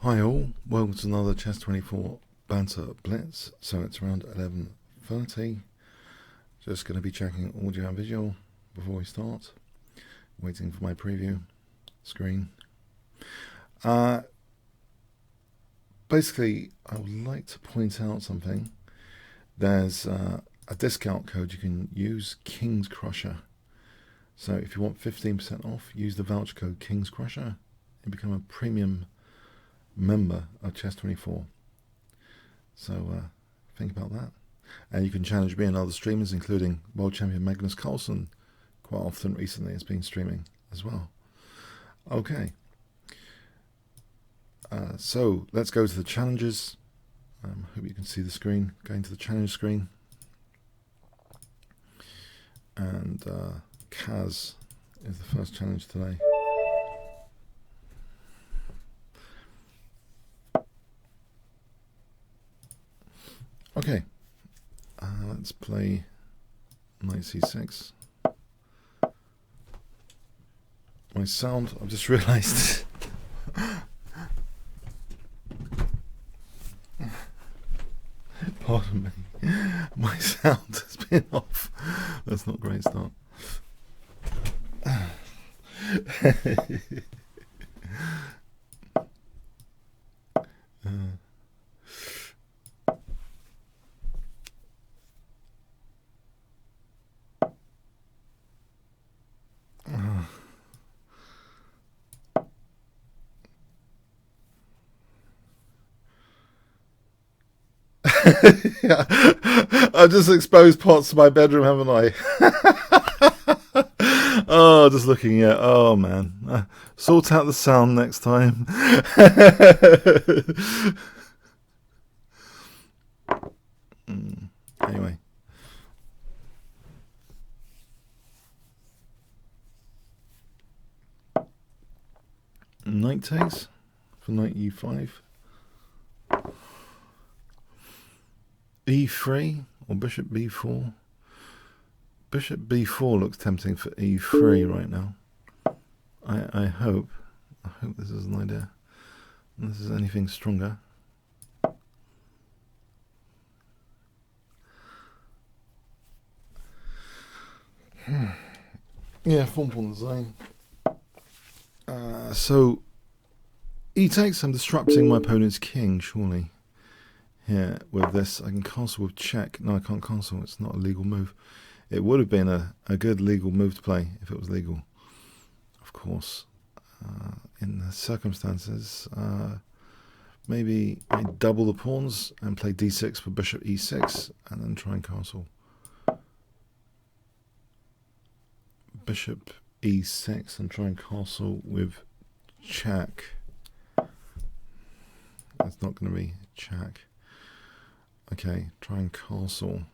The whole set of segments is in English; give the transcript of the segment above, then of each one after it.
Hi all, welcome to another chess24 Banter Blitz. So it's around 11:30. Just going to be checking audio and visual before we start. Waiting for my preview screen. Basically, I would like to point out something. There's a discount code you can use, Kingscrusher. So if you want 15% off, use the voucher code Kingscrusher and become a premium member of chess24. So think about that. And you can challenge me and other streamers, including world champion Magnus Carlsen. Quite often recently has been streaming as well. Okay. So let's go to the challenges. Hope you can see the screen. Going to the challenge screen. And Kaz is the first challenge today. Okay, let's play knight c6. My sound, I've just realised. Pardon me. My sound has been off. That's not a great start. Yeah. I've just exposed parts of my bedroom, haven't I? Oh, just looking at. Oh man, sort out the sound next time. Anyway, knight takes for knight e5. e3 or bishop b4. Bishop b4 looks tempting for e3 right now. I hope this is an idea. This is anything stronger. Yeah, form pawn design. So e takes. I'm disrupting my opponent's king, surely. Here, with this, I can castle with check. No, I can't castle. It's not a legal move. It would have been a good legal move to play if it was legal. Of course, in the circumstances, maybe I double the pawns and play d6 for bishop e6 and then try and castle. Bishop e6 and try and castle with check. It's not going to be check. Okay, try and castle.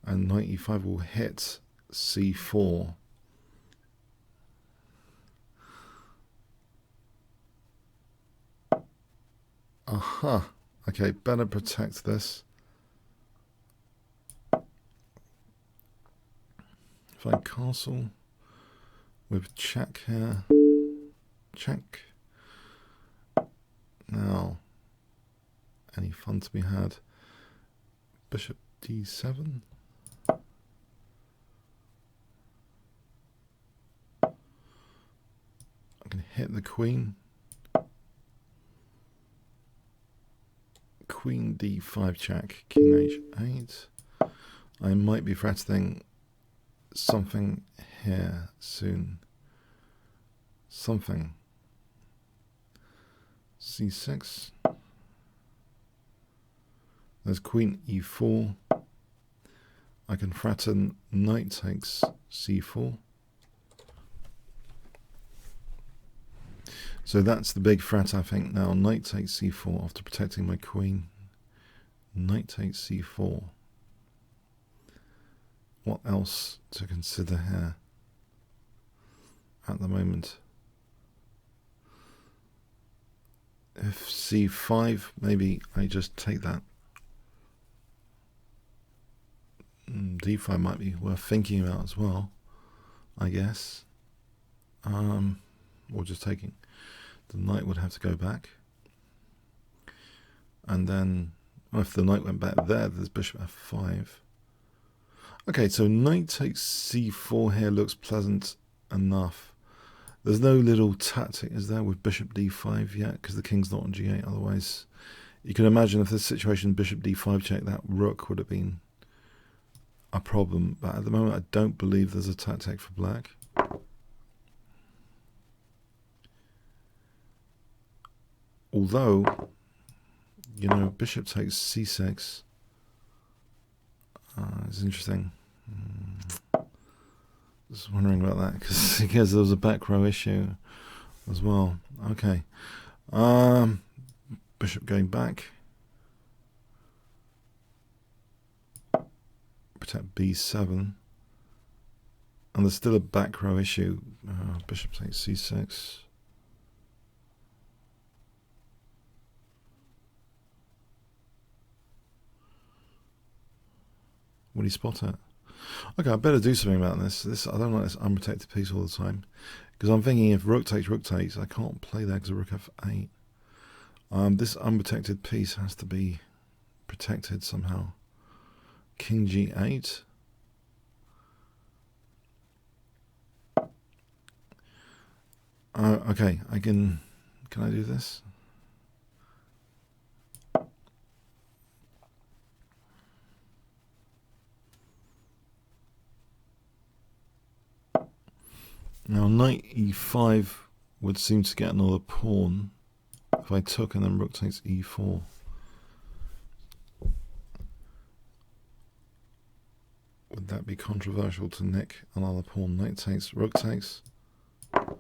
And knight e5 will hit c4. Aha. Okay, better protect this. If I castle with check here. Check. Now, any fun to be had? Bishop d7. I can hit the queen. Queen d5 check. King h8. I might be threatening something here soon. Something. c6. There's queen e4. I can threaten knight takes c4. So that's the big threat, I think, now. Knight takes c4 after protecting my queen. Knight takes c4. What else to consider here at the moment? If c5, maybe I just take that. d5 might be worth thinking about as well, I guess. Or just taking. The knight would have to go back. And then, well, if the knight went back there, there's bishop f5. Okay, so knight takes c4 here looks pleasant enough. There's no little tactic, is there, with bishop d5 yet? Because the king's not on g8 otherwise. You can imagine if this situation, bishop d5 check, that rook would have been a problem. But at the moment, I don't believe there's a tactic for black. Although, you know, bishop takes c6. It's interesting. Just wondering about that because there was a back row issue as well. Okay. Bishop going back. Protect b7. And there's still a back row issue. Bishop takes c6. Would he spot it? Okay, I better do something about this. I don't like this unprotected piece all the time. Because I'm thinking if rook takes, I can't play there because of rook f8. This unprotected piece has to be protected somehow. King g8. Okay, can I do this? Now knight e5 would seem to get another pawn if I took and then rook takes e4. Would that be controversial to nick another pawn? Knight takes, rook takes. Can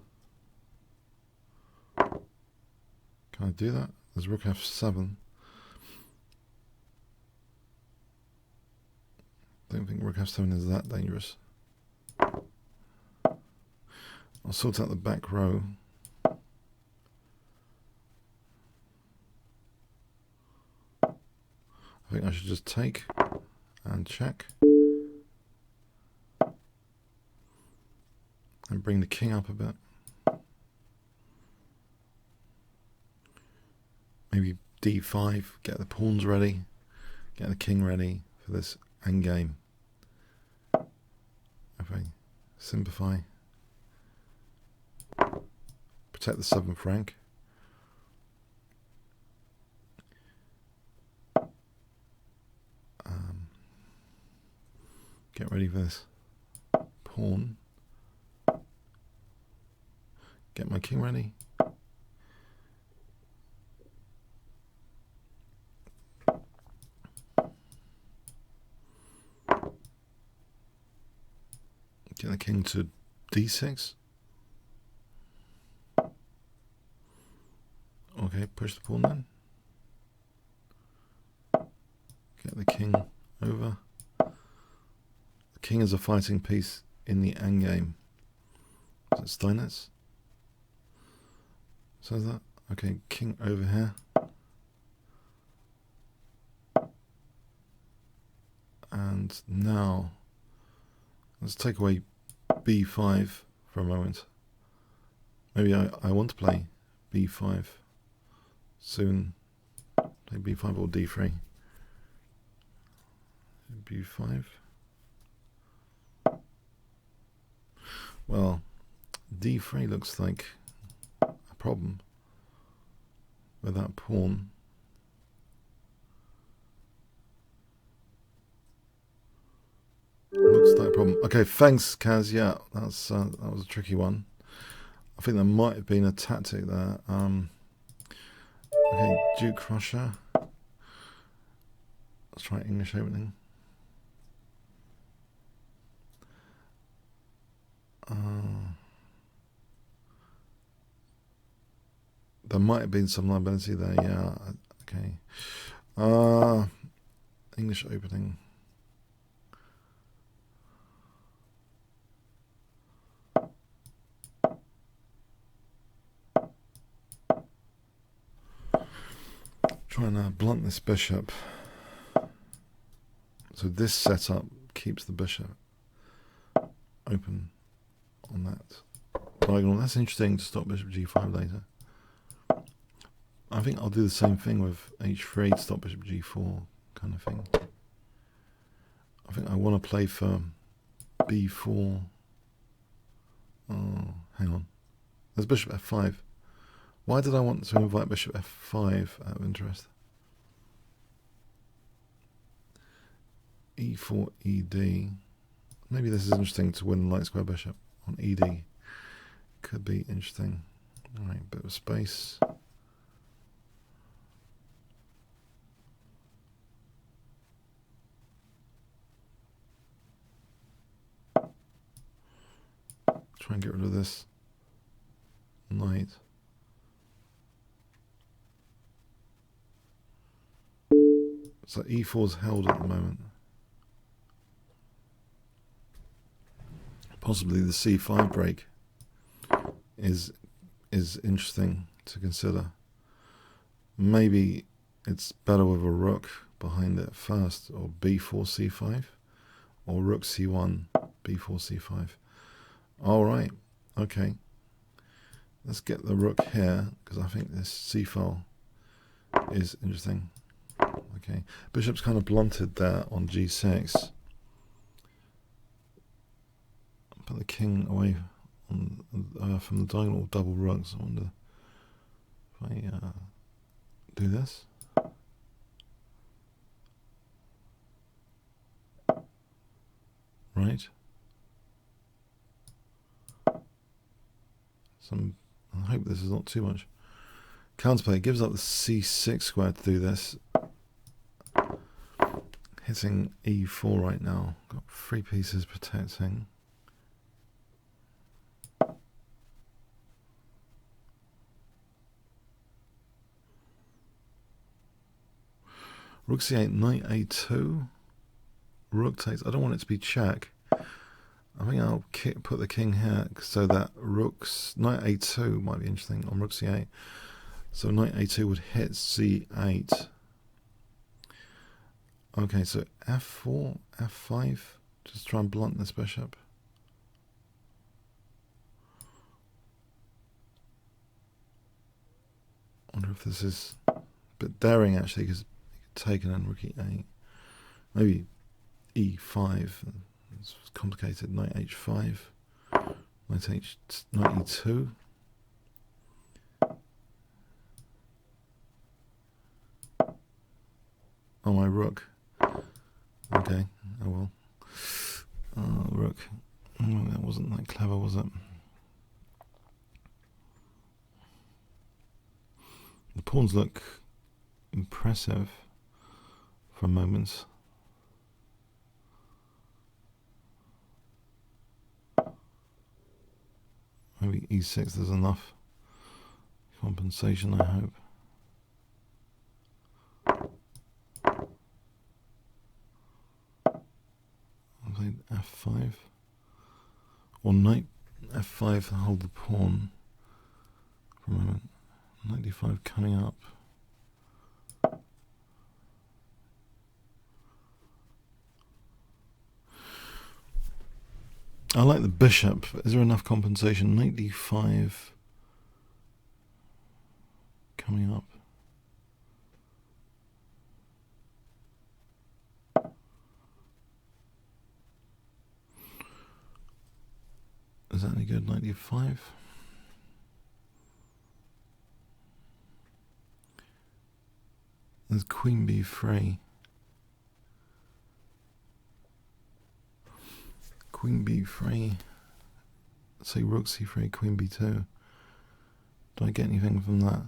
I do that? There's rook f7. Don't think rook f7 is that dangerous. I'll sort out the back row. I think I should just take and check. And bring the king up a bit. Maybe d5, get the pawns ready, get the king ready for this endgame. Okay, simplify. Protect the 7th rank. Get ready for this pawn. Get my king ready. Get the king to d6. Okay, push the pawn then. Get the king over. The king is a fighting piece in the endgame. Is it Steinitz? Says that? Okay, king over here. And now, let's take away b5 for a moment. Maybe I want to play b5 soon. Play b5 or d3. b5. Well, d3 looks like a problem with that pawn. Looks like a problem. Okay, thanks, Kaz. Yeah, that was a tricky one. I think there might have been a tactic there. Okay, Duke Crusher. Let's try English opening. There might have been some liability there, yeah. Okay. English opening. Trying to blunt this bishop. So this setup keeps the bishop open on that diagonal. That's interesting to stop bishop g5 later. I think I'll do the same thing with h3 to stop bishop g4 kind of thing. I think I want to play for b4. Oh, hang on. There's bishop f5. Why did I want to invite bishop f5 out of interest? e4, ed. Maybe this is interesting to win the light square bishop on ed. Could be interesting. Alright, bit of space. Try and get rid of this knight. So e4 is held at the moment. Possibly the c5 break is interesting to consider. Maybe it's better with a rook behind it first, or b4 c5, or rook c1 b4 c5. All right, okay. Let's get the rook here because I think this c file is interesting. Okay, bishop's kind of blunted there on g6. Put the king away on, from the diagonal double rooks. I wonder if I do this. Right. I hope this is not too much. Counterplay gives up the c6 square to do this. Hitting e4 right now. Got 3 pieces protecting. Rook c8, knight a2. Rook takes. I don't want it to be check. I think I'll put the king here so that rook's knight a2 might be interesting on rook c8. So knight a2 would hit c8. Okay, so f4, f5. Just try and blunt this bishop. I wonder if this is a bit daring actually, because taken and rook e8. Maybe e5. It's complicated. Knight h5. Knight e2. Oh, my rook. Okay. Oh well. Oh, rook. Oh, that wasn't that clever, was it? The pawns look impressive for moments. Maybe e6, there's enough compensation, I hope. I played f5. Or knight f5 to hold the pawn for a moment. Knight d5 coming up. I like the bishop. Is there enough compensation? Knight d5 coming up. Is that any good? Knight d5. There's queen b3. Queen b3. Let's say rook c3, queen b2. Do I get anything from that?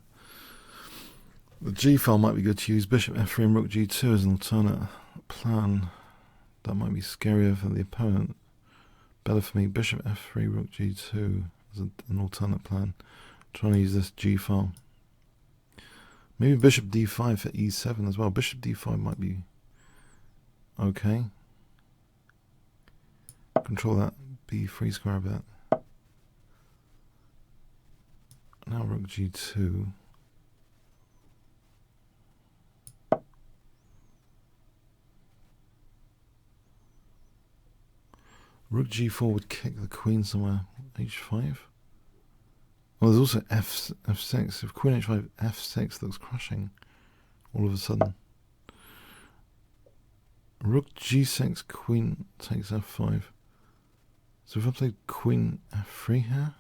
The g file might be good to use. Bishop f3 and rook g2 as an alternate plan. That might be scarier for the opponent. Better for me. Bishop f3, rook g2 as an alternate plan. Trying to use this g file. Maybe bishop d5 for e7 as well. Bishop d5 might be okay. Control that b3 square a bit. Now rook g2. Rook g4 would kick the queen somewhere. h5. Well, there's also f6. If queen h5, f6 looks crushing all of a sudden. Rook g6, queen takes f5. So if I played queen f3 here,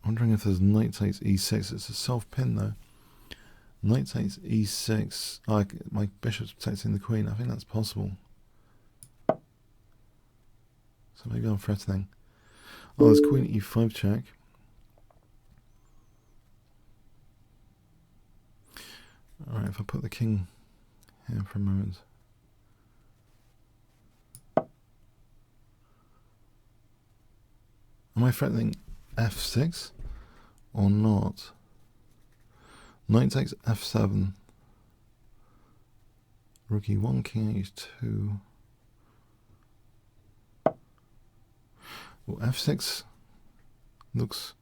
I'm wondering if there's knight takes e6. It's a self-pin though. Knight takes e6. Oh, my bishop's protecting the queen. I think that's possible. So maybe I'm threatening. Oh, there's queen e5 check. Alright, if I put the king here for a moment. Am I threatening f6 or not? Knight takes f7. Rook e1, king h2. Well, f6 looks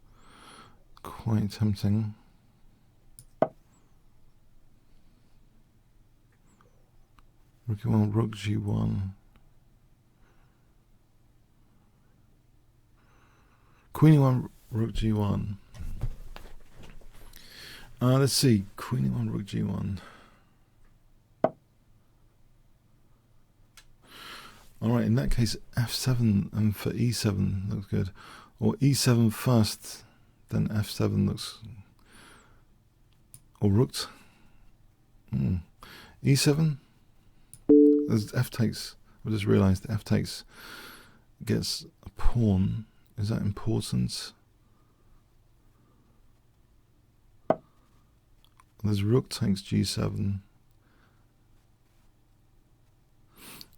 quite tempting. Rook e1, rook g1. Queen e1, rook g1. Let's see. Queen e1, rook g1. Alright, in that case, f7 and for e7 looks good. Or e7 first, then f7 looks... Or rook... e7? There's f takes... I just realised f takes gets a pawn. Is that important? There's rook takes g7.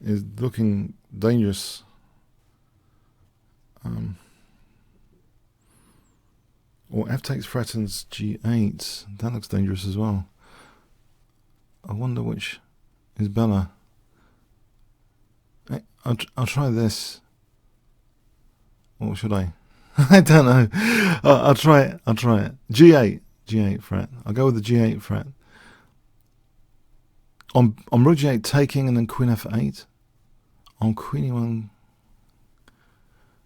Is looking dangerous. Or f takes threatens g8. That looks dangerous as well. I wonder which is better. I'll try this. Or should I? I don't know. I'll try it. G8 threat. I'll go with the G8 threat. On rook g8 taking and then queen f8. On queen e1,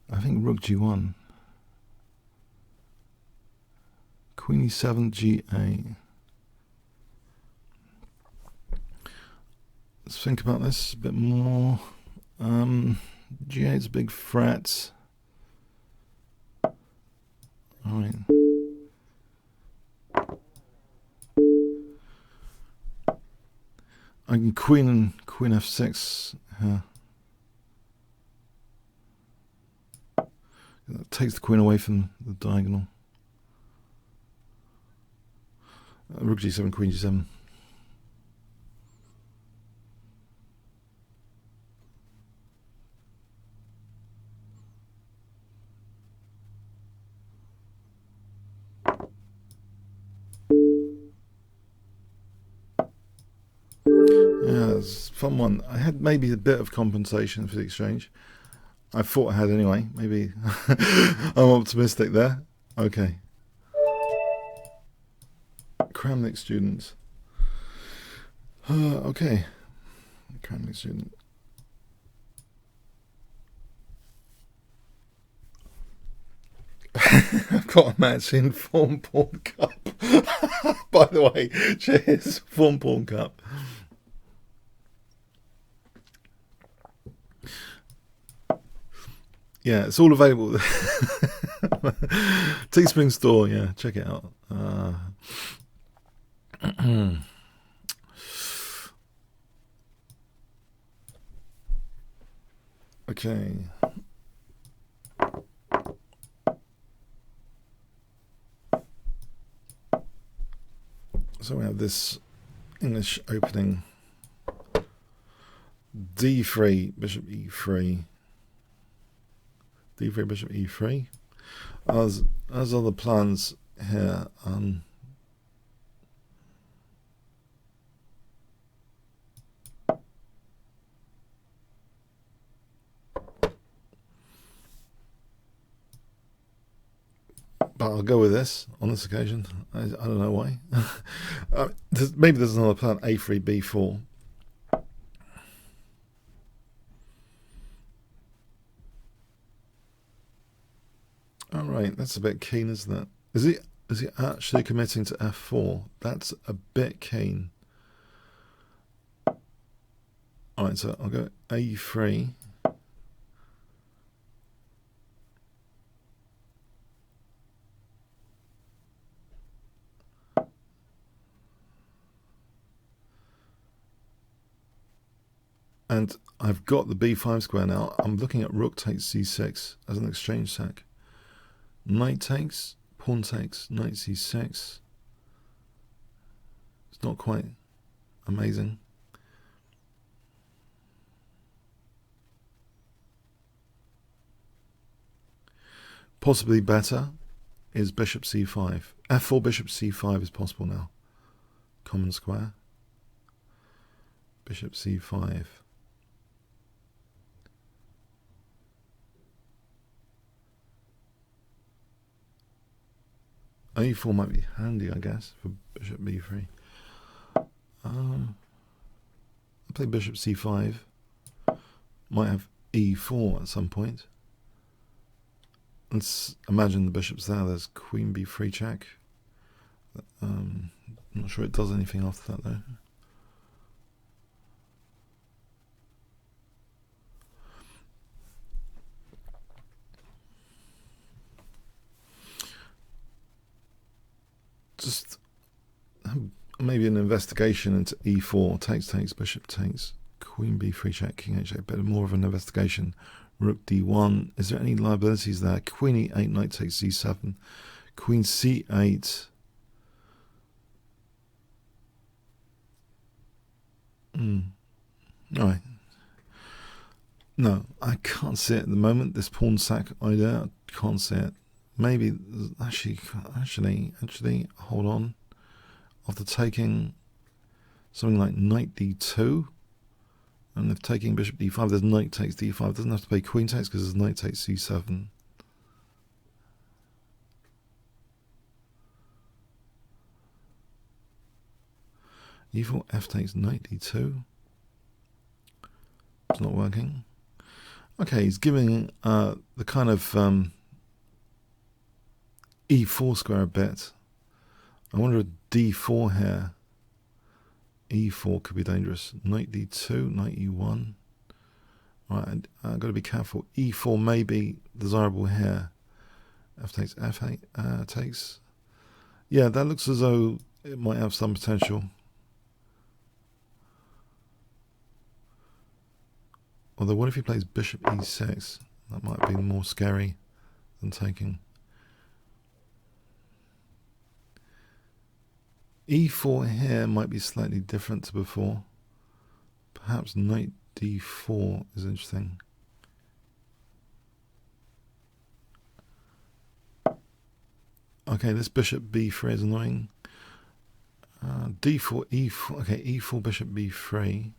I think rook g1. Queen e7, g8. Let's think about this a bit more. G8's a big threat. Alright. I can queen f6 here. That takes the queen away from the diagonal. Rook g7, queen g7. Yeah, it's a fun one. I had maybe a bit of compensation for the exchange. I thought I had anyway. Maybe I'm optimistic there. Okay. Kramnik students. Okay. Kramnik student. I've got a match in Form Porn Cup. By the way, cheers. Form Porn Cup. Yeah, it's all available. Teespring store, yeah, check it out. Okay. So we have this English opening. D3, bishop e3. D3, bishop e3. As other plans here. But I'll go with this on this occasion. I don't know why. Maybe there's another plan, a3, b4. All right, that's a bit keen, isn't it? Is he actually committing to f4? That's a bit keen. All right, so I'll go a3. And I've got the b5 square now. I'm looking at rook takes c6 as an exchange sack. Knight takes, pawn takes, knight c6. It's not quite amazing. Possibly better is bishop c5. f4 bishop c5 is possible now. Common square. Bishop c5. a4 might be handy, I guess, for bishop b3. I'll play bishop c5. Might have e4 at some point. Let's imagine the bishop's there. There's queen b3 check. I'm not sure it does anything after that, though. Just maybe an investigation into e4, takes, bishop takes, queen b3 check, king h8, a bit more of an investigation. Rook d1, is there any liabilities there? Queen e8, knight takes c7, queen c8. Alright. No, I can't see it at the moment, this pawn sack idea, I can't see it. Maybe, actually, hold on. After taking something like knight d2, and if taking bishop d5, there's knight takes d5. It doesn't have to play queen takes because there's knight takes c7. e4, f takes knight d2. It's not working. Okay, he's giving the kind of e4 square a bit. I wonder if d4 here. e4 could be dangerous. Knight d2, knight e1. Right, I've got to be careful. e4 may be desirable here. F takes, f8 takes. Yeah, that looks as though it might have some potential. Although, what if he plays bishop e6? That might be more scary than taking. e4 here might be slightly different to before. Perhaps knight d4 is interesting. Okay, this bishop b3 is annoying. d4, e4. Okay, e4, bishop b3.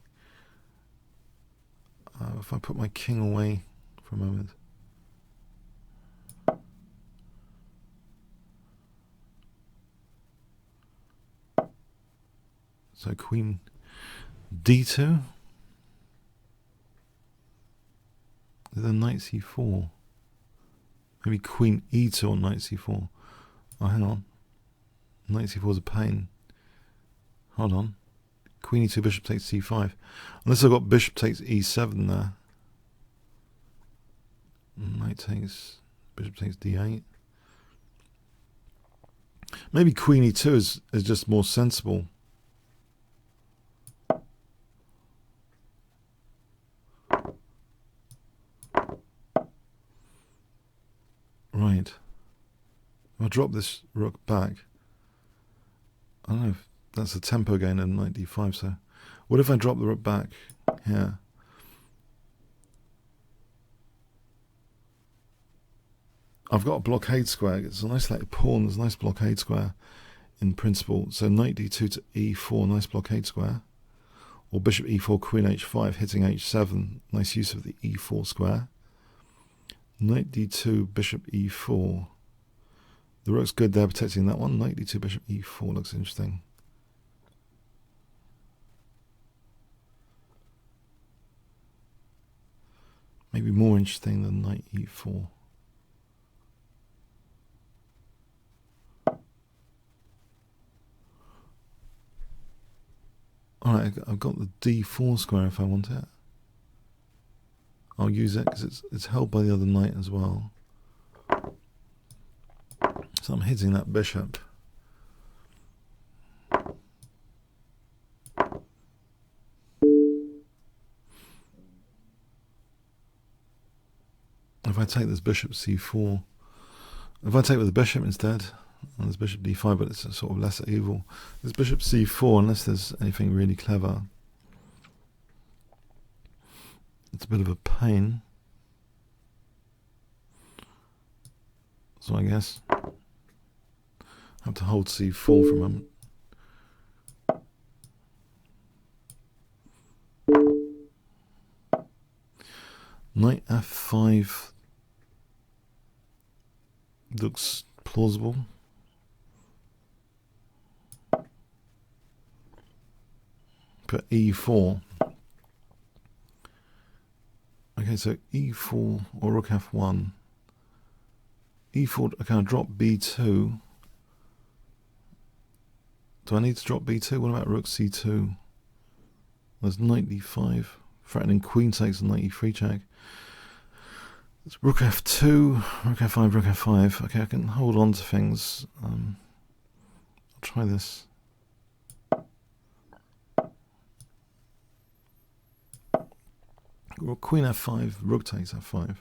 If I put my king away for a moment. So queen d2. Then knight c4. Maybe queen e2 or knight c4. Oh, hang on. Knight c4 is a pain. Hold on. Queen e2, bishop takes c5. Unless I've got bishop takes e7 there. Knight takes, bishop takes d8. Maybe queen e2 is just more sensible. Right. I'll drop this rook back. I don't know if that's a tempo gain in knight d5, so what if I drop the rook back here? I've got a blockade square. It's a nice like pawn. There's a nice blockade square in principle. So knight d2 to e4, nice blockade square. Or bishop e4, queen h5, hitting h7. Nice use of the e4 square. Knight d2, bishop e4. The rook's good there, protecting that one. Knight d2, bishop e4 looks interesting. Maybe more interesting than knight e4. Alright, I've got the d4 square if I want it. I'll use it because it's held by the other knight as well. So I'm hitting that bishop. If I take this bishop c4, if I take with the bishop instead, and this bishop d5, but it's a sort of lesser evil. This bishop c4, unless there's anything really clever, it's a bit of a pain. So I guess I have to hold c4 for a moment. Knight f5 looks plausible. Put e4. Okay, so e4 or rook f1. E4, okay, I'll drop b2. Do I need to drop b2? What about rook c2? There's knight d5. Threatening queen takes the knight e3 check. It's rook f2, rook f5, rook f5. Okay, I can hold on to things. I'll try this. Well, queen f5, rook takes f5.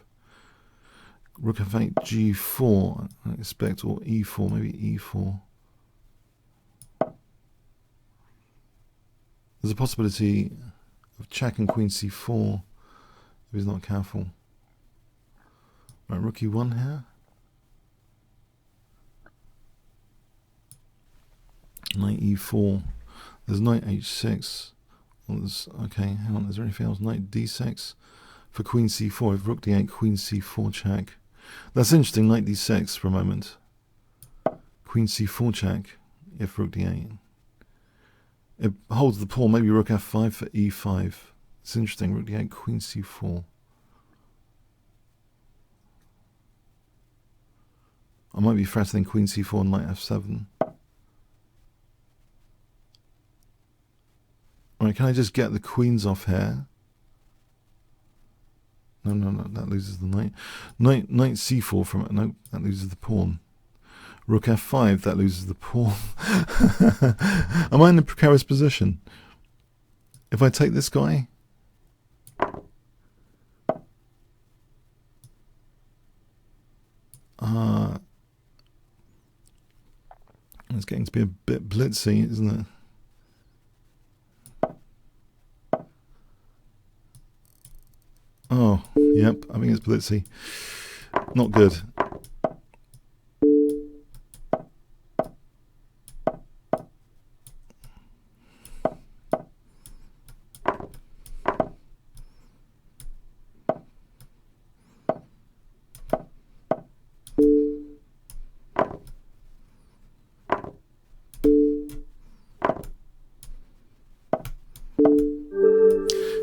Rook f8, g4, I expect, or e4, maybe e4. There's a possibility of checking queen c4 if he's not careful. Right, rook e1 here. Knight e4. There's knight h6. Well, okay, hang on, is there anything else? Knight d6 for queen c4. If rook d8, queen c4 check. That's interesting, knight d6 for a moment. Queen c4 check if rook d8. It holds the pawn, maybe rook f5 for e5. It's interesting, rook d8, queen c4. I might be threatening queen c4 and knight f7. Alright, can I just get the queens off here? No, that loses the knight. Knight c4 from it. No, that loses the pawn. Rook f5, that loses the pawn. Am I in a precarious position? If I take this guy? It's getting to be a bit blitzy, isn't it? Oh, yep, I think it's blitzy. Not good.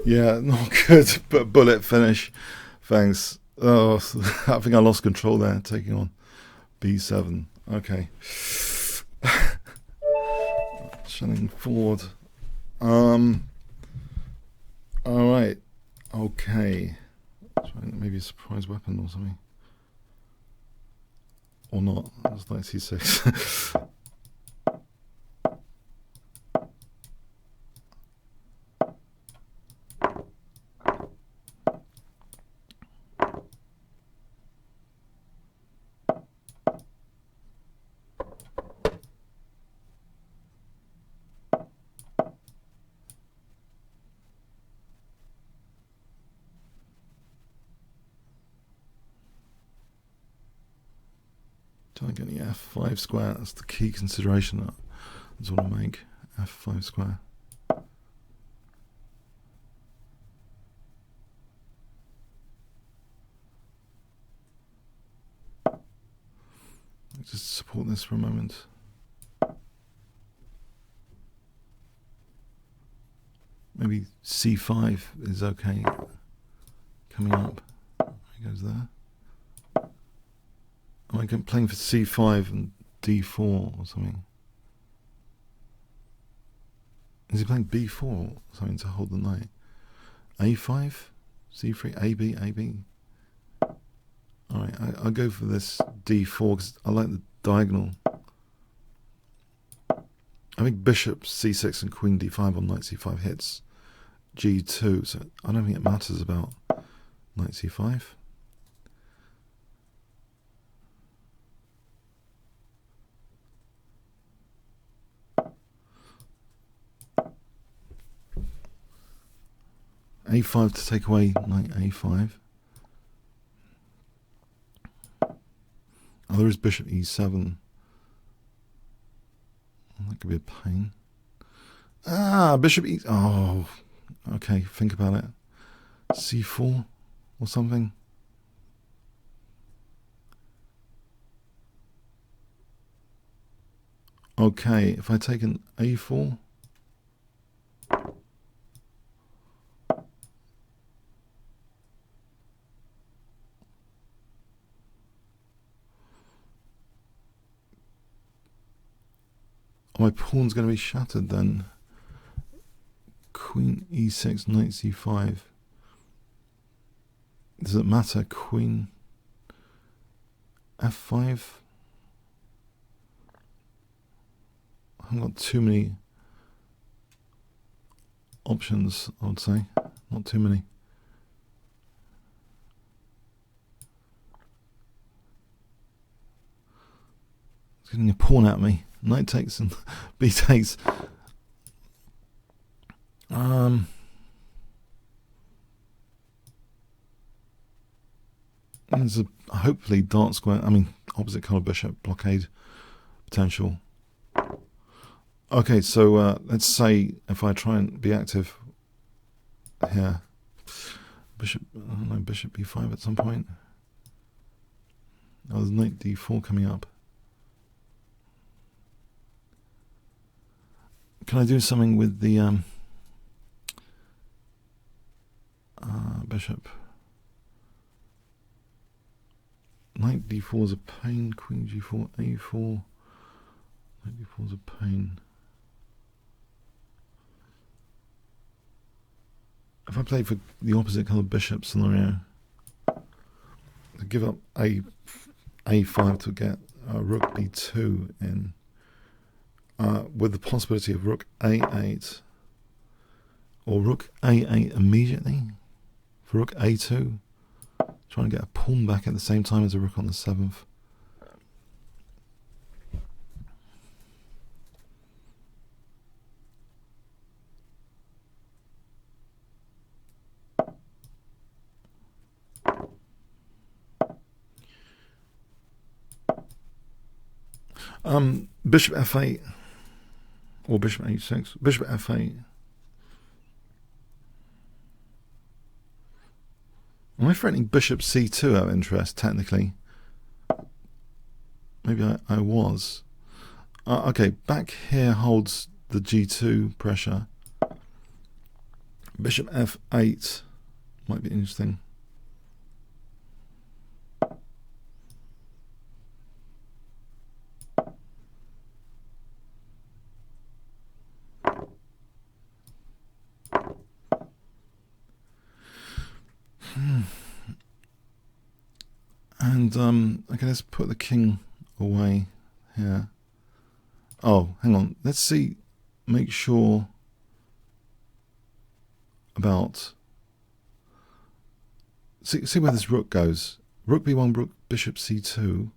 Yeah, not good, but bullet finish. Thanks. Oh, I think I lost control there, taking on b7. Okay. Shunning forward. Alright. Okay. Maybe a surprise weapon or something. Or not. It's like c6. Trying to get the f5 square. That's the key consideration. That's what I make. f5 square. Just support this for a moment. Maybe c5 is okay. Coming up. He goes there. Am I playing for c5 and d4 or something? Is he playing b4 or something to hold the knight? a5, c3, ab, ab. Alright, I'll go for this d4 because I like the diagonal. I think bishop c6 and queen d5 on knight c5 hits g2, so I don't think it matters about knight c5. a5 to take away knight a5. Oh, there is bishop e7. That could be a pain. Ah, bishop e... Oh, okay, think about it. c4 or something. Okay, if I take an a4... my pawn's going to be shattered then. Queen e6, knight c5. Does it matter? Queen f5. I haven't got too many options, I would say. Not too many. It's getting a pawn at me. Knight takes and b takes. There's a hopefully dark square. I mean, opposite colour bishop blockade potential. Okay, so let's say if I try and be active here, bishop. I don't know, bishop b5 at some point. Oh, there's knight d4 coming up. Can I do something with the bishop? Knight d4 is a pain. Queen g4, a4. Knight d4 is a pain. If I play for the opposite colour bishop scenario, to give up a5 to get rook b2 in. With the possibility of rook a8 or rook a8 immediately for rook a2, trying to get a pawn back at the same time as a rook on the 7th. Bishop f8 or bishop h6. Bishop f8. Am I threatening bishop c2 out of interest, technically? Maybe I was. Okay, back here holds the g2 pressure. Bishop f8 might be interesting. And okay, let's put the king away here. Oh, hang on. Let's see. Make sure about. See where this rook goes. Rook b1, rook bishop c2.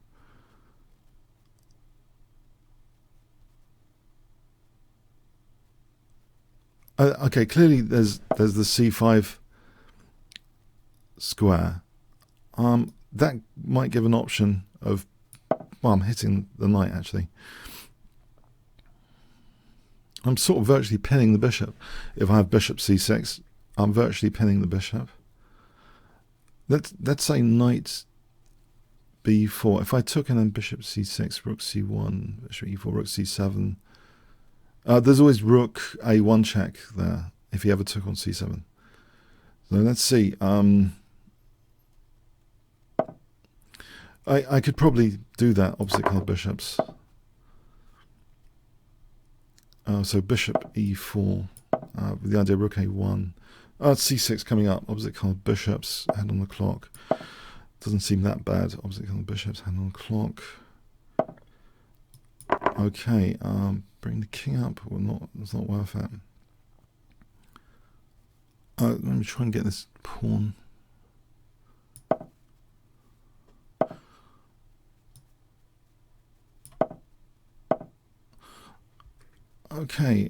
Okay, clearly there's the c5 square. That might give an option of, well, I'm hitting the knight actually. I'm sort of virtually pinning the bishop. If I have bishop c6, I'm virtually pinning the bishop. Let's say knight b4. If I took and then bishop c6, rook c1, bishop e4, rook c7. There's always rook a1 check there if he ever took on c7. So let's see. I could probably do that opposite colour bishops. So bishop e4 with the idea rook a1. It's c6 coming up. Opposite colour bishops, hand on the clock. Doesn't seem that bad. Opposite colour bishops, hand on the clock. Okay, bring the king up. Well, not. It's not worth it. Let me try and get this pawn. Okay,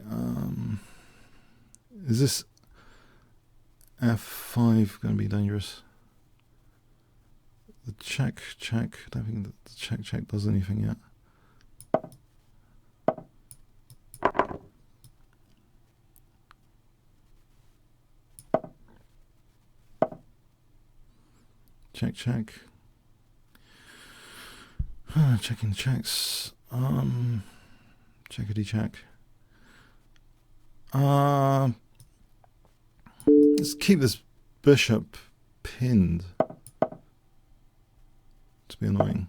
is this f5 going to be dangerous? The check. I don't think that the check does anything yet. Check. Checking the checks. Checkity check. Let's keep this bishop pinned. To be annoying.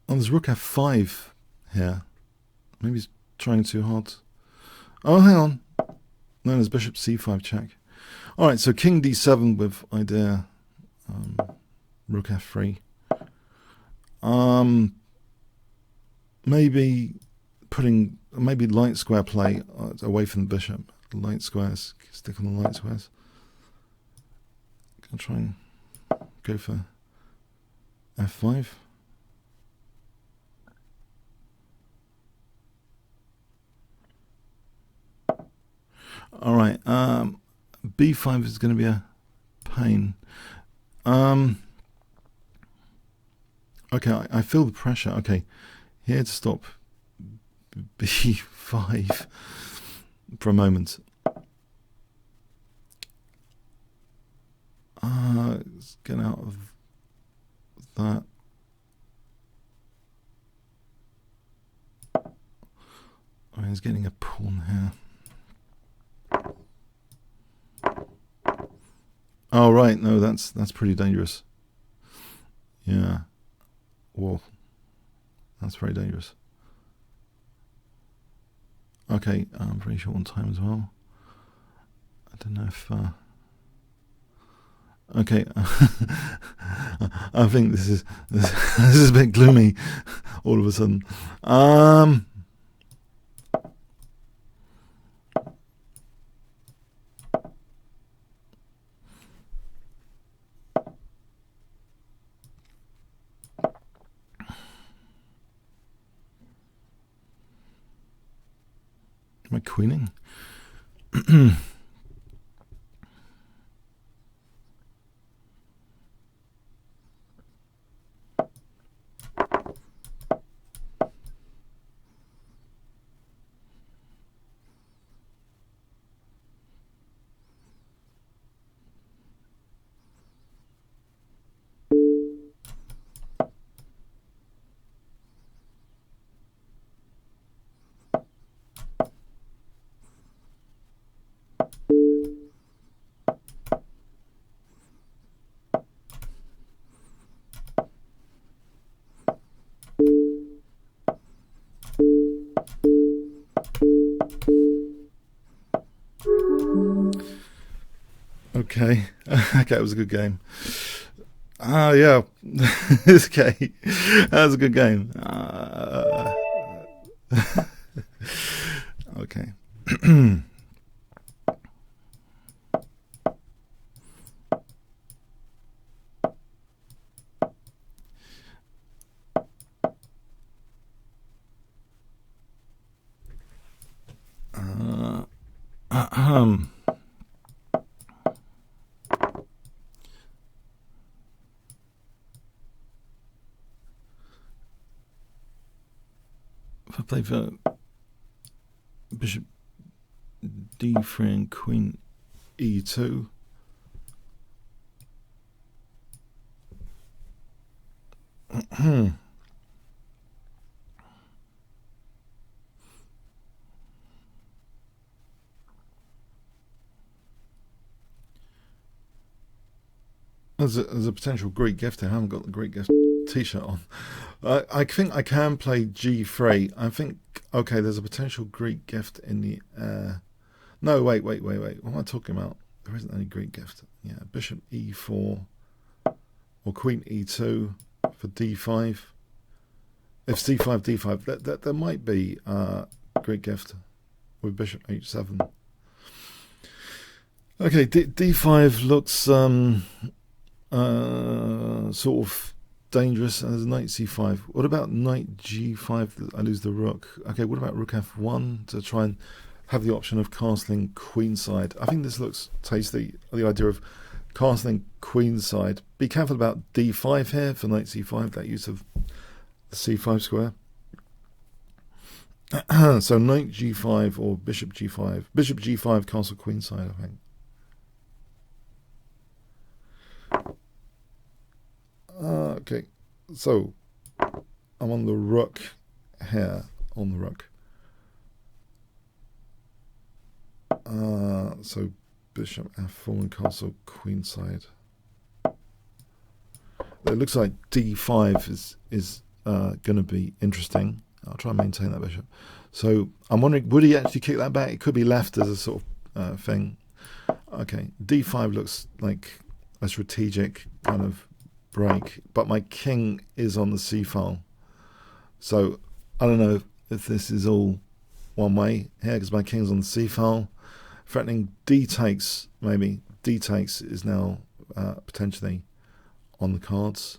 Oh, there's rook f5 here. Maybe he's trying too hard. Oh, hang on. No, there's bishop c5 check. Alright, so king d7 with idea rook f3. Maybe light square play away from the bishop. Light squares, stick on the light squares. Gonna try and go for f5. All right, b5 is going to be a pain. Okay, I feel the pressure. Okay, here to stop b5 for a moment. Let's get out of that. Oh, he's getting a pawn here. Oh right, no, that's pretty dangerous. Yeah. Whoa. That's very dangerous. Okay, I'm pretty short on time as well. I don't know if okay. I think this is a bit gloomy all of a sudden. Am I queening? Okay. Okay, it was a good game. Yeah. Okay. That was a good game. Okay. If I play for bishop d3 and queen e2, there's a potential Greek gift here. I haven't got the Greek gift t-shirt on. I think I can play G3. I think, okay, there's a potential Greek gift in the air. No, wait. What am I talking about? There isn't any Greek gift. Yeah, bishop E4 or queen E2 for D5. If C5, D5, there might be a Greek gift with bishop H7. Okay, D5 looks sort of dangerous, and there's knight C5. What about knight G5? I lose the rook. Okay, what about rook F1 to try and have the option of castling queenside? I think this looks tasty, the idea of castling queenside. Be careful about D5 here for knight C5, that use of the C5 square. So knight G5 or bishop G5. Bishop G5, castle queenside, I think. Okay, so I'm on the rook here, on the rook. So bishop F4 and castle queenside. It looks like D5 is going to be interesting. I'll try and maintain that bishop. So I'm wondering, would he actually kick that back? It could be left as a sort of thing. Okay, D5 looks like a strategic kind of break, but my king is on the C file. So I don't know if this is all one way here because my king's on the C file. Threatening D takes, maybe. D takes is now potentially on the cards.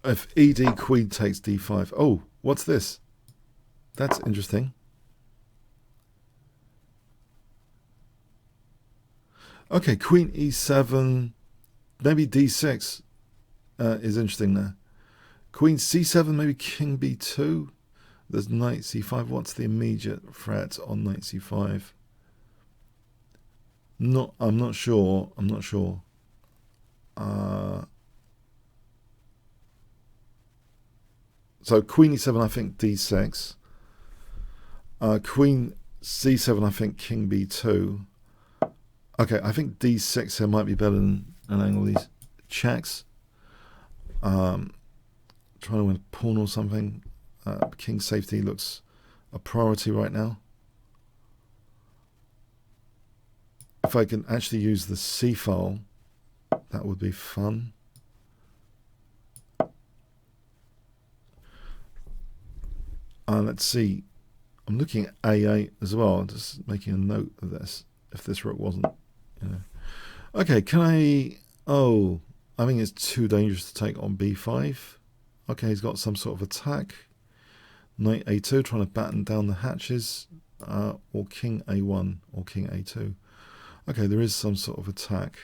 If ED queen takes D5. Oh, what's this? That's interesting. Okay, queen E7, maybe D6 is interesting there. Queen C7, maybe king B2. There's knight C5. What's the immediate threat on knight C5? I'm not sure. So queen E7, I think D6. Queen C7, I think king B2. Okay, I think D6 here might be better than an angle of these checks. Trying to win a pawn or something. King safety looks a priority right now. If I can actually use the C file, that would be fun. Let's see. I'm looking at A8 as well, just making a note of this, if this rook wasn't, you know. Okay, can I... Oh, I think it's too dangerous to take on B5. Okay, he's got some sort of attack. Knight A2, trying to batten down the hatches. Or king A1, or king A2. Okay, there is some sort of attack.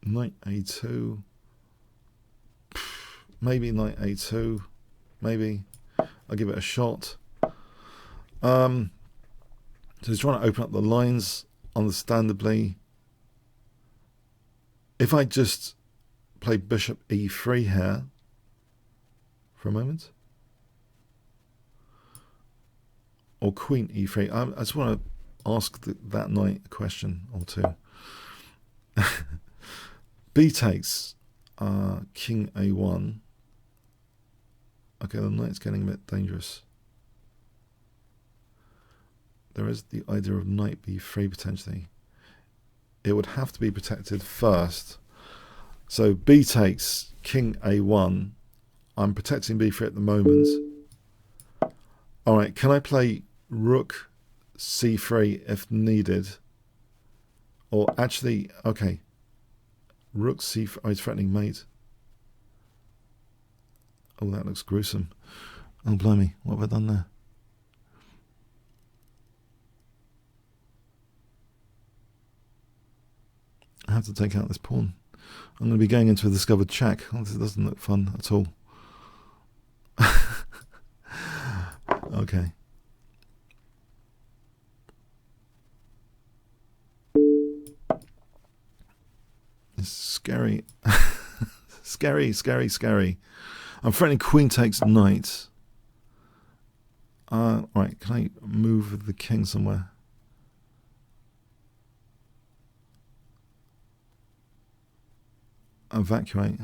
Knight A2. Maybe knight A2. Maybe. I'll give it a shot. So he's trying to open up the lines, understandably. If I just play bishop E3 here for a moment. Or queen E3. I just want to ask that knight a question or two. B takes king A1. Okay, the knight's getting a bit dangerous. There is the idea of knight B3 potentially. It would have to be protected first. So B takes king A1. I'm protecting B3 at the moment. Alright, can I play rook C3 if needed? Or actually, okay. Rook C3, oh, he's threatening mate. Oh, that looks gruesome. Oh, blimey, what have I done there? I have to take out this pawn. I'm going to be going into a discovered check. Oh, this doesn't look fun at all. Okay. It's scary. Scary, scary, scary. I'm threatening queen takes knight. Right, can I move the king somewhere? Evacuate.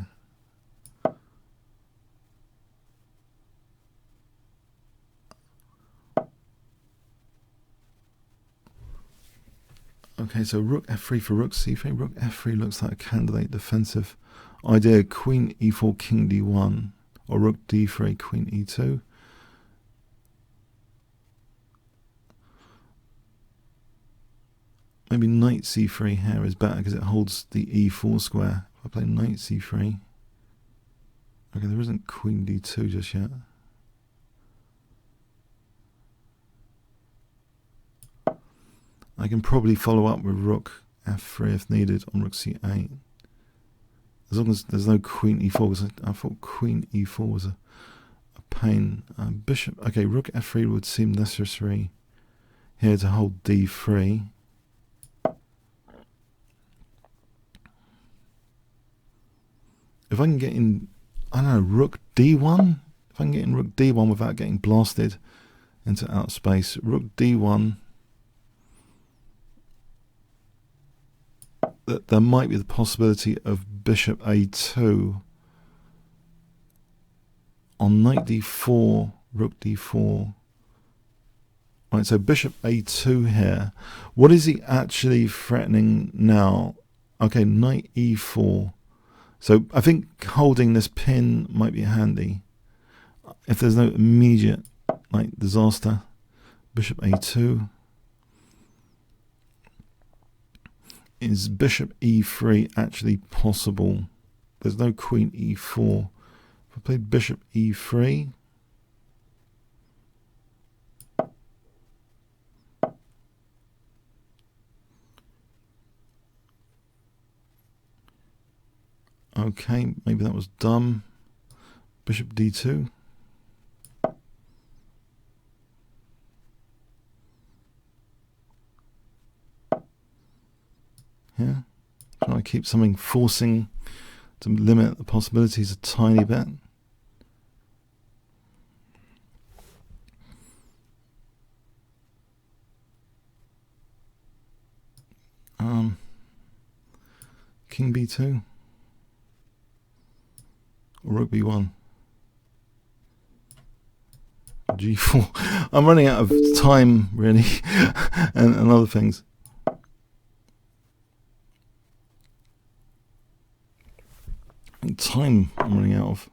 Okay, so rook f3 for rook c3. Rook f3 looks like a candidate defensive idea. Queen e4, king d1, or rook d3, queen e2. Maybe knight c3 here is better because it holds the e4 square. If I play knight c3. Okay, there isn't queen d2 just yet. I can probably follow up with rook f3 if needed on rook c8. As long as there's no queen e4, because I thought queen e4 was a pain. Bishop, okay, rook f3 would seem necessary here to hold d3. If I can get in, I don't know, rook d1? If I can get in rook d1 without getting blasted into outspace, rook d1, that there might be the possibility of bishop a2 on knight d4, rook d4. Right, so bishop a2 here. What is he actually threatening now? Okay, knight e4. So I think holding this pin might be handy if there's no immediate like disaster. Bishop a2. Is bishop e3 actually possible? There's no queen e4. If I played bishop e3, okay, maybe that was dumb. Bishop d2. Yeah, trying to keep something, forcing to limit the possibilities a tiny bit. King b2 or rook b1. g4. I'm running out of time really, and other things. Time I'm running out of.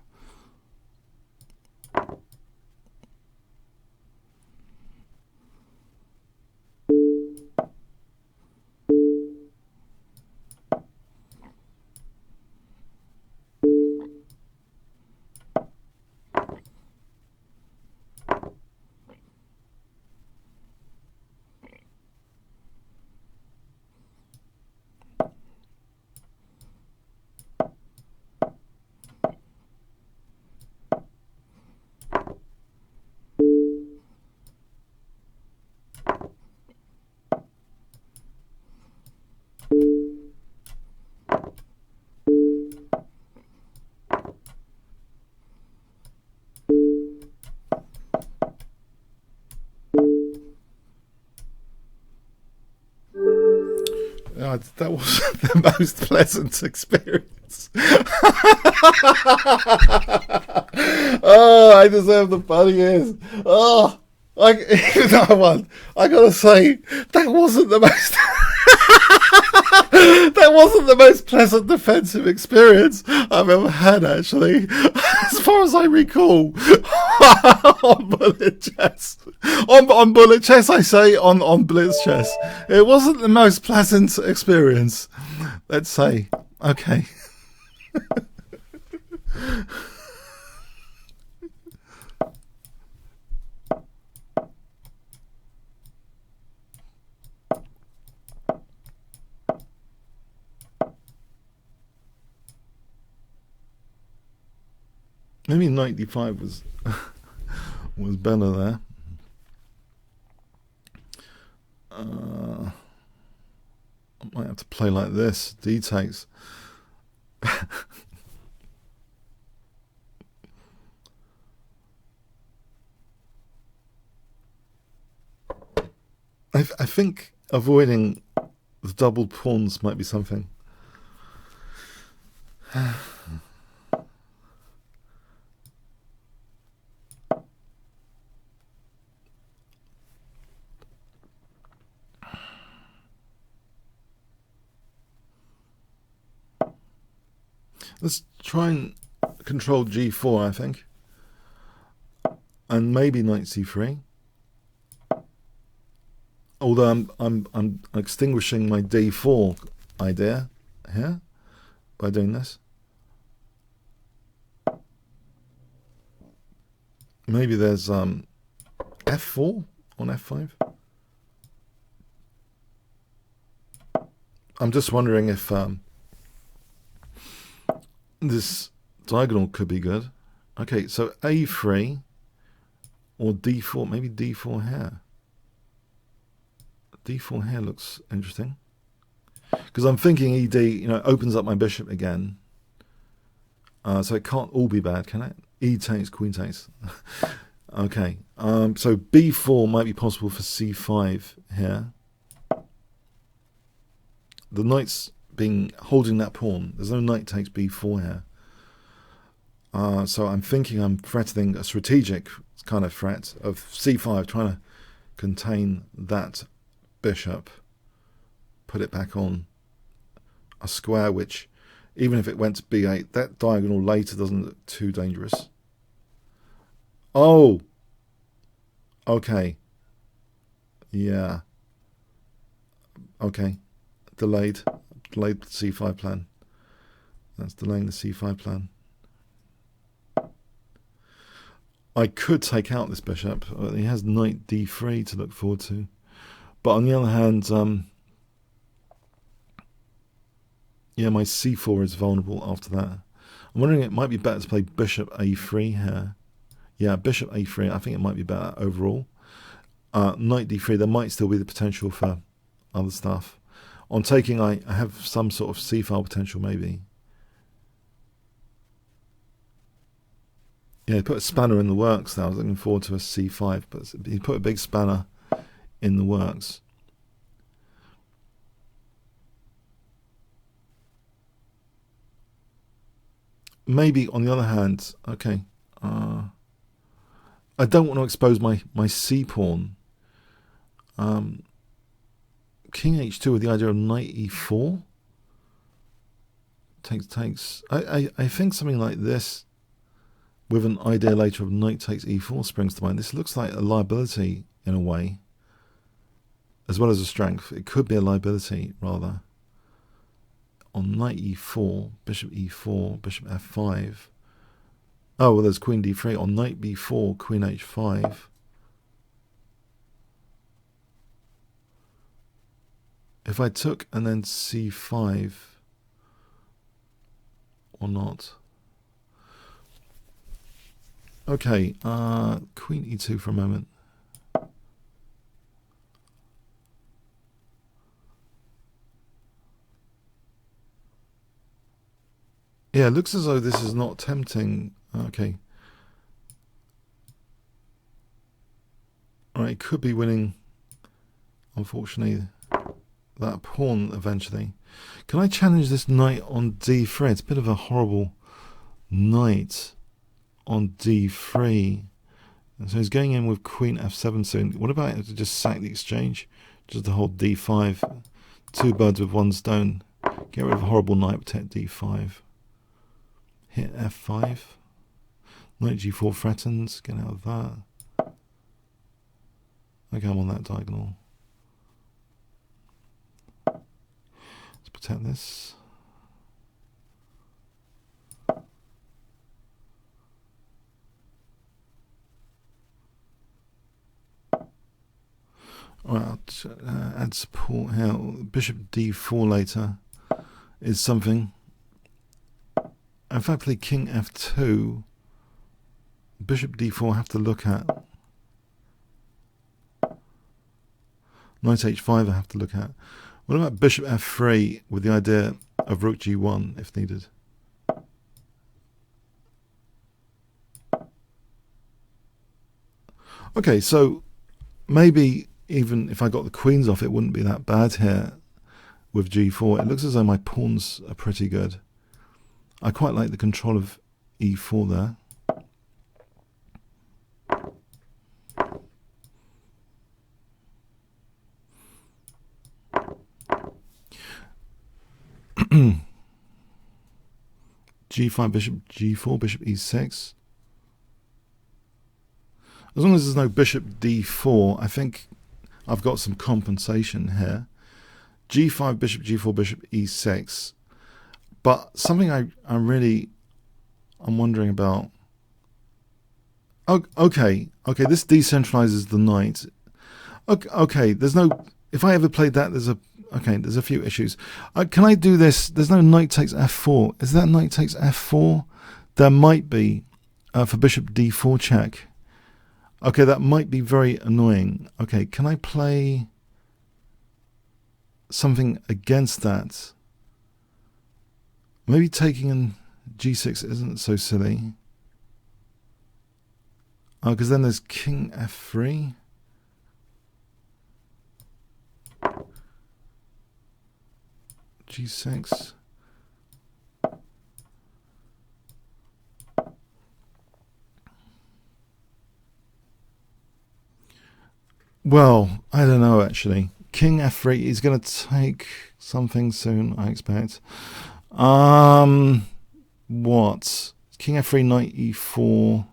That was the most pleasant experience. Oh, I deserve the funniest. Oh, even though I won, I gotta say that wasn't the most. That wasn't the most pleasant defensive experience I've ever had, actually, as far as I recall. On Bullet Chess. On Bullet Chess, I say, on Blitz Chess. It wasn't the most pleasant experience, let's say. Okay. Maybe 95 was better there. I might have to play like this. D takes. I think avoiding the double pawns might be something. Let's try and control g4, I think, and maybe knight c3. Although I'm extinguishing my d4 idea here by doing this. Maybe there's f4 on f5. I'm just wondering if this diagonal could be good. Okay, so a3 or d4, maybe d4 here. d4 here looks interesting. Because I'm thinking ed, opens up my bishop again. So it can't all be bad, can it? E takes, queen takes. Okay, so b4 might be possible for c5 here. The knight's holding that pawn. There's no knight takes b4 here. So I'm thinking I'm threatening a strategic kind of threat of c5, trying to contain that bishop, put it back on a square, which even if it went to b8, that diagonal later doesn't look too dangerous. Oh, okay, yeah, okay, delayed c5 plan. That's delaying the c5 plan. I could take out this bishop. He has knight d3 to look forward to. But on the other hand, yeah, my c4 is vulnerable after that. I'm wondering it might be better to play bishop a3 here. Yeah, bishop a3, I think it might be better overall. Knight d3, there might still be the potential for other stuff. On taking, I have some sort of c-file potential maybe. Yeah, he put a spanner in the works there. I was looking forward to a c5, but he put a big spanner in the works. Maybe on the other hand, okay, I don't want to expose my c-pawn. King h2 with the idea of knight e4. Takes. I think something like this with an idea later of knight takes e4 springs to mind. This looks like a liability in a way, as well as a strength. It could be a liability rather. On knight e4, bishop e4, bishop f5. Oh, well, there's queen d3. On knight b4, queen h5. If I took and then c5 or not. Okay, queen e2 for a moment. Yeah, it looks as though this is not tempting. Okay. All right, could be winning, unfortunately, that pawn eventually. Can I challenge this knight on d3? It's a bit of a horrible knight on d3. And so he's going in with queen f7 soon. What about to just sack the exchange? Just to hold d5. Two birds with one stone. Get rid of a horrible knight, protect d5. Hit f5. Knight g4 threatens. Get out of that. Okay, I'm on that diagonal. Let's protect this. Alright, I'll add support here. Bishop d4 later is something. If I play king f2, bishop d4 I have to look at. Knight h5 I have to look at. What about bishop f3 with the idea of rook g1 if needed? Okay, so maybe, even if I got the queens off, it wouldn't be that bad here with g4. It looks as though my pawns are pretty good. I quite like the control of e4 there. g5, bishop g4, bishop e6. As long as there's no bishop d4, I think I've got some compensation here. g5, bishop g4, bishop e6. But something I'm wondering about. Okay, this decentralizes the knight. Okay, there's no. If I ever played that, there's a few issues. Can I do this? There's no knight takes f4. Is that knight takes f4? There might be for bishop d4 check. Okay, that might be very annoying. Okay, can I play something against that? Maybe taking in g6 isn't so silly. Because then there's king f3. g6. Well, I don't know actually. King f3, he's going to take something soon, I expect. What? King f3, knight e4.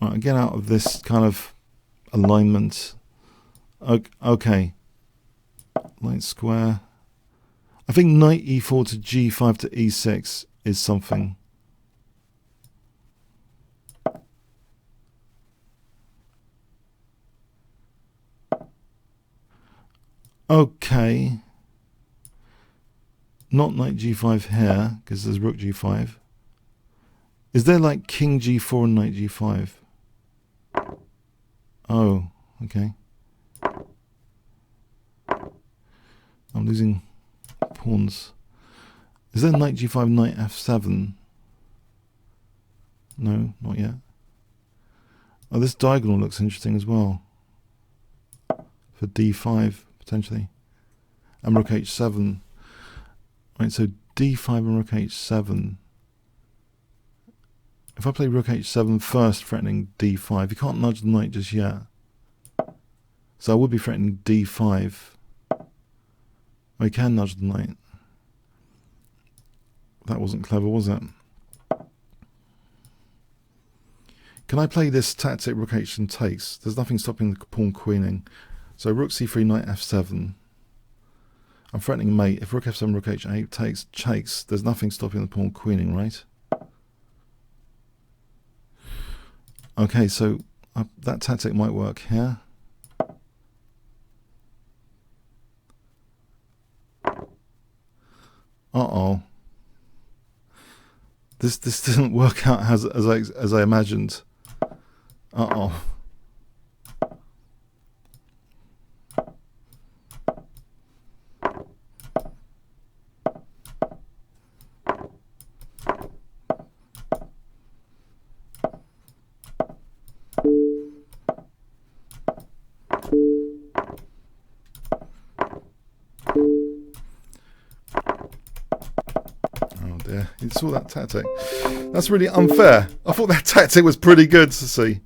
Right, get out of this kind of alignment. Okay. Light square. I think knight e4 to g5 to e6 is something. Okay. Not knight g5 here, because there's rook g5. Is there like king g4 and knight g5? Oh, okay. I'm losing pawns. Is there knight g5, knight f7? No, not yet. Oh, this diagonal looks interesting as well. For d5, potentially. And rook h7. Right, so d5 and rook h7. If I play rook h7 first, threatening d5, you can't nudge the knight just yet. So I would be threatening d5. I can nudge the knight. That wasn't clever, was it? Can I play this tactic rook h7 takes? There's nothing stopping the pawn queening. So rook c3, knight f7. I'm threatening mate. If rook f7, rook h8 takes, there's nothing stopping the pawn queening, right? Okay, so that tactic might work here. Uh-oh. This didn't work out as I imagined. Uh-oh. You saw that tactic. That's really unfair. I thought that tactic was pretty good to see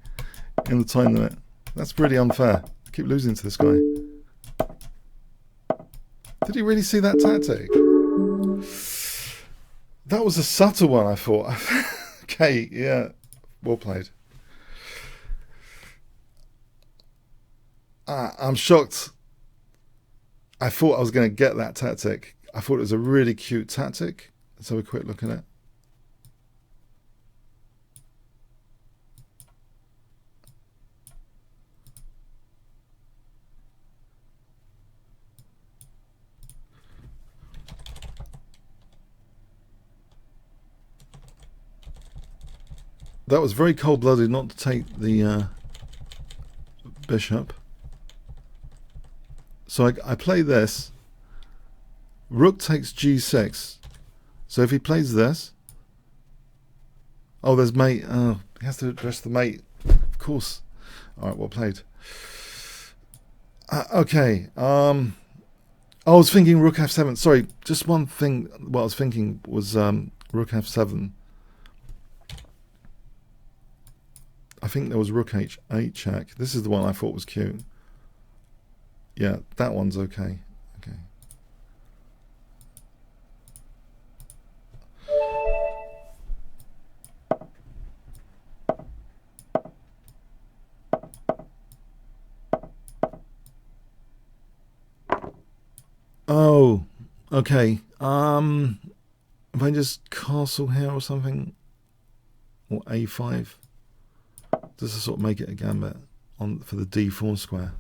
in the time limit. That's really unfair. I keep losing to this guy. Did he really see that tactic? That was a subtle one, I thought. Okay, yeah. Well played. I'm shocked. I thought I was going to get that tactic. I thought it was a really cute tactic. Let's have a quick look at it. That was very cold-blooded not to take the bishop. So I play this. Rook takes g6. So if he plays this, Oh, there's mate. Oh, he has to address the mate. Of course. All right, well played. Okay. I was thinking rook f7. Sorry, just one thing. What I was thinking was rook f7. I think there was rook h8 check. This is the one I thought was cute. Yeah, that one's okay. Okay. Oh, okay. If I just castle here or something, or a5, does this sort of make it a gambit on for the d4 square?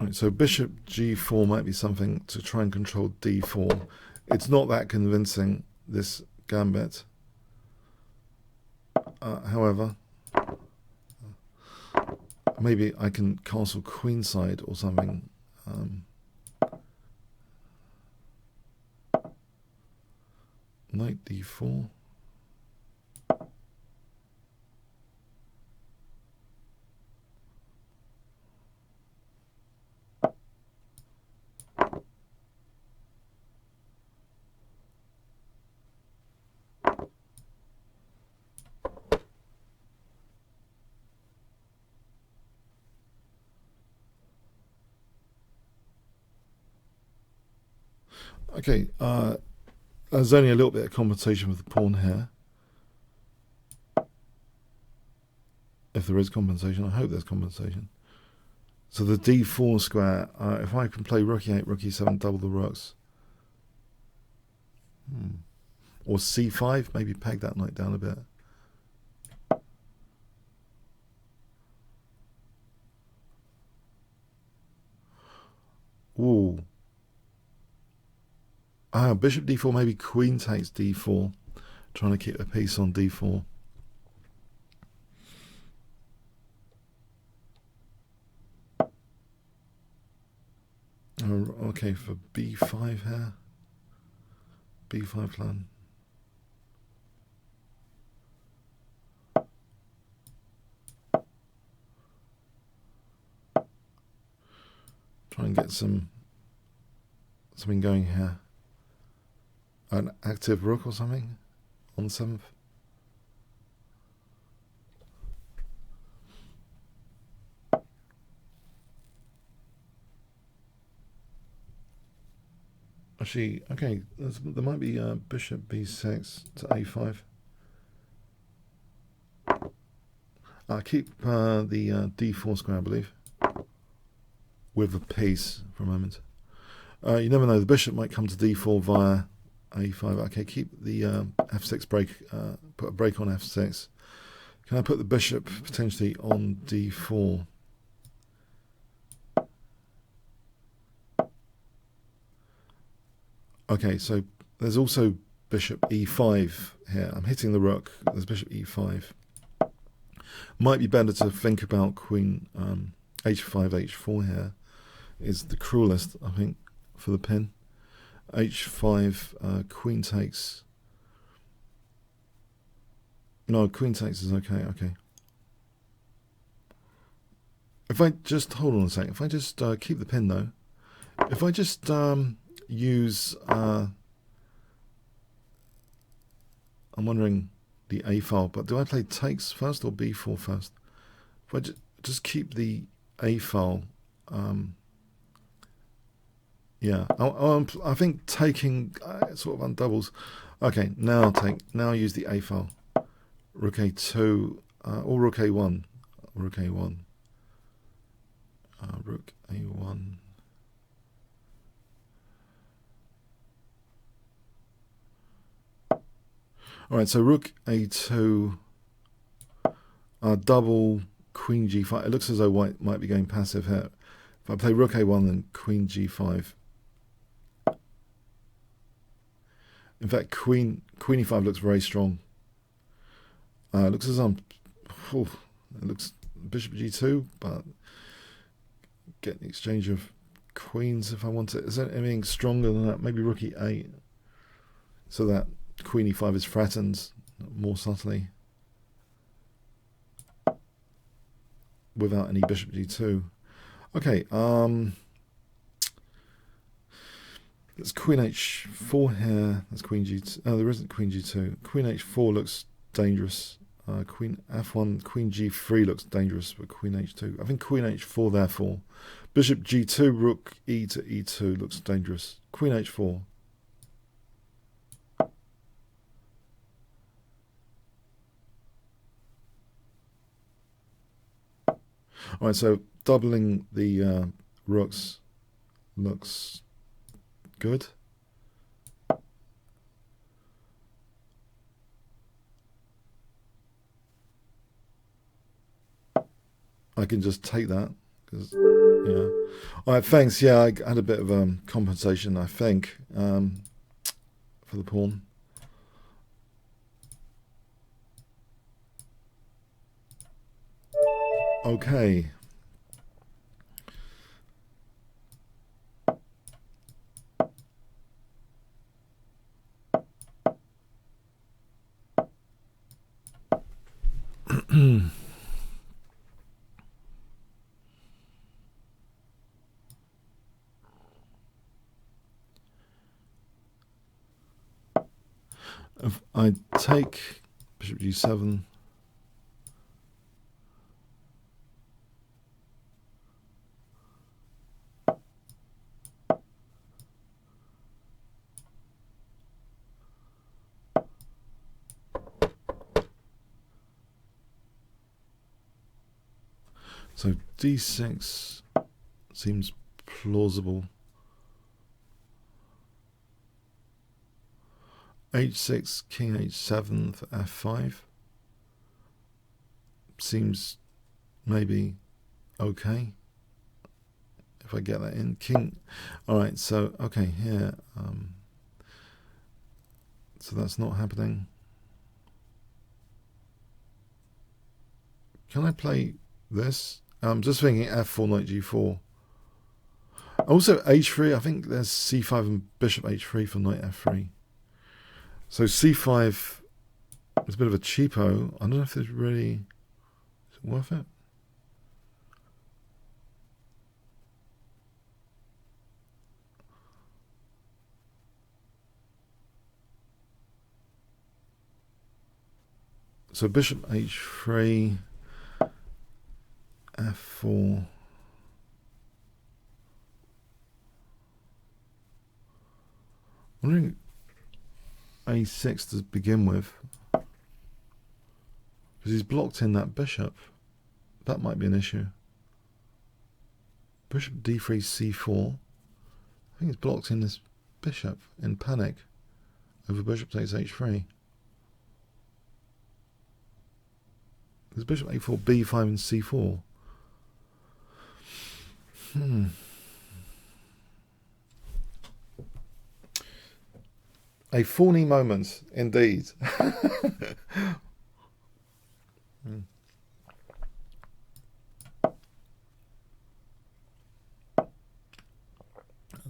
Right, so bishop g4 might be something to try and control d4. It's not that convincing, this gambit. However, maybe I can castle queenside or something. Knight d4. Okay, there's only a little bit of compensation with the pawn here. If there is compensation, I hope there's compensation. So the d4 square, if I can play rook e8, rook e7, double the rooks. Or c5, maybe peg that knight down a bit. Ooh. Bishop d4, maybe queen takes d4. Trying to keep a piece on d4. Okay, for b5 here. b5 plan. Try and get something going here. An active rook or something on the 7th. Actually, okay, there might be bishop b6 to a5. I'll keep the d4 square, I believe, with a piece for a moment. You never know, the bishop might come to d4 via a5. Okay, keep the f6 break, put a break on f6. Can I put the bishop potentially on d4? Okay, so there's also bishop e5 here. I'm hitting the rook. There's bishop e5. Might be better to think about queen h5, h4 here. Is the cruelest, I think, for the pin. h5, queen takes. No, queen takes is okay. Okay. If I just hold on a second. If I just keep the pin though. If I just use. I'm wondering the a file, but do I play takes first or b4 first? If I just keep the a file. Yeah, I think taking sort of undoubles. Okay, now use the a file. Rook a2 or rook a1. Rook a1. Rook a1. All right, so rook a2, double queen g5. It looks as though white might be going passive here. If I play rook a1, then queen g5. In fact, queen e5 looks very strong. It looks as though it looks bishop g2, but get the exchange of queens if I want it. Is there anything stronger than that? Maybe rook e8, so that queen e5 is threatened more subtly without any bishop g2. Okay, there's queen h4 here. That's queen g2. Oh, there isn't queen g2. Queen h4 looks dangerous. Queen f1, queen g3 looks dangerous, but queen h2. I think queen h4 therefore. Bishop g2, rook e to e2 looks dangerous. Queen h4. All right, so doubling the rooks looks good. I can just take that because, yeah. All right, thanks. Yeah, I had a bit of compensation, I think, for the pawn. Okay. If I take bishop g7, so d6 seems plausible. h6, king h7, f5 seems maybe okay if I get that in. King. All right, so okay here. So that's not happening. Can I play this? I'm just thinking f4, knight g4. Also h3. I think there's c5 and bishop h3 for knight f3. So c5 is a bit of a cheapo. I don't know if it's really worth it. So bishop h3, f4. I'm wondering a6 to begin with, because he's blocked in that bishop. That might be an issue. Bishop d3, c4. I think he's blocked in this bishop in panic over bishop takes h3. There's bishop a4, b5 and c4. A thorny moment, indeed.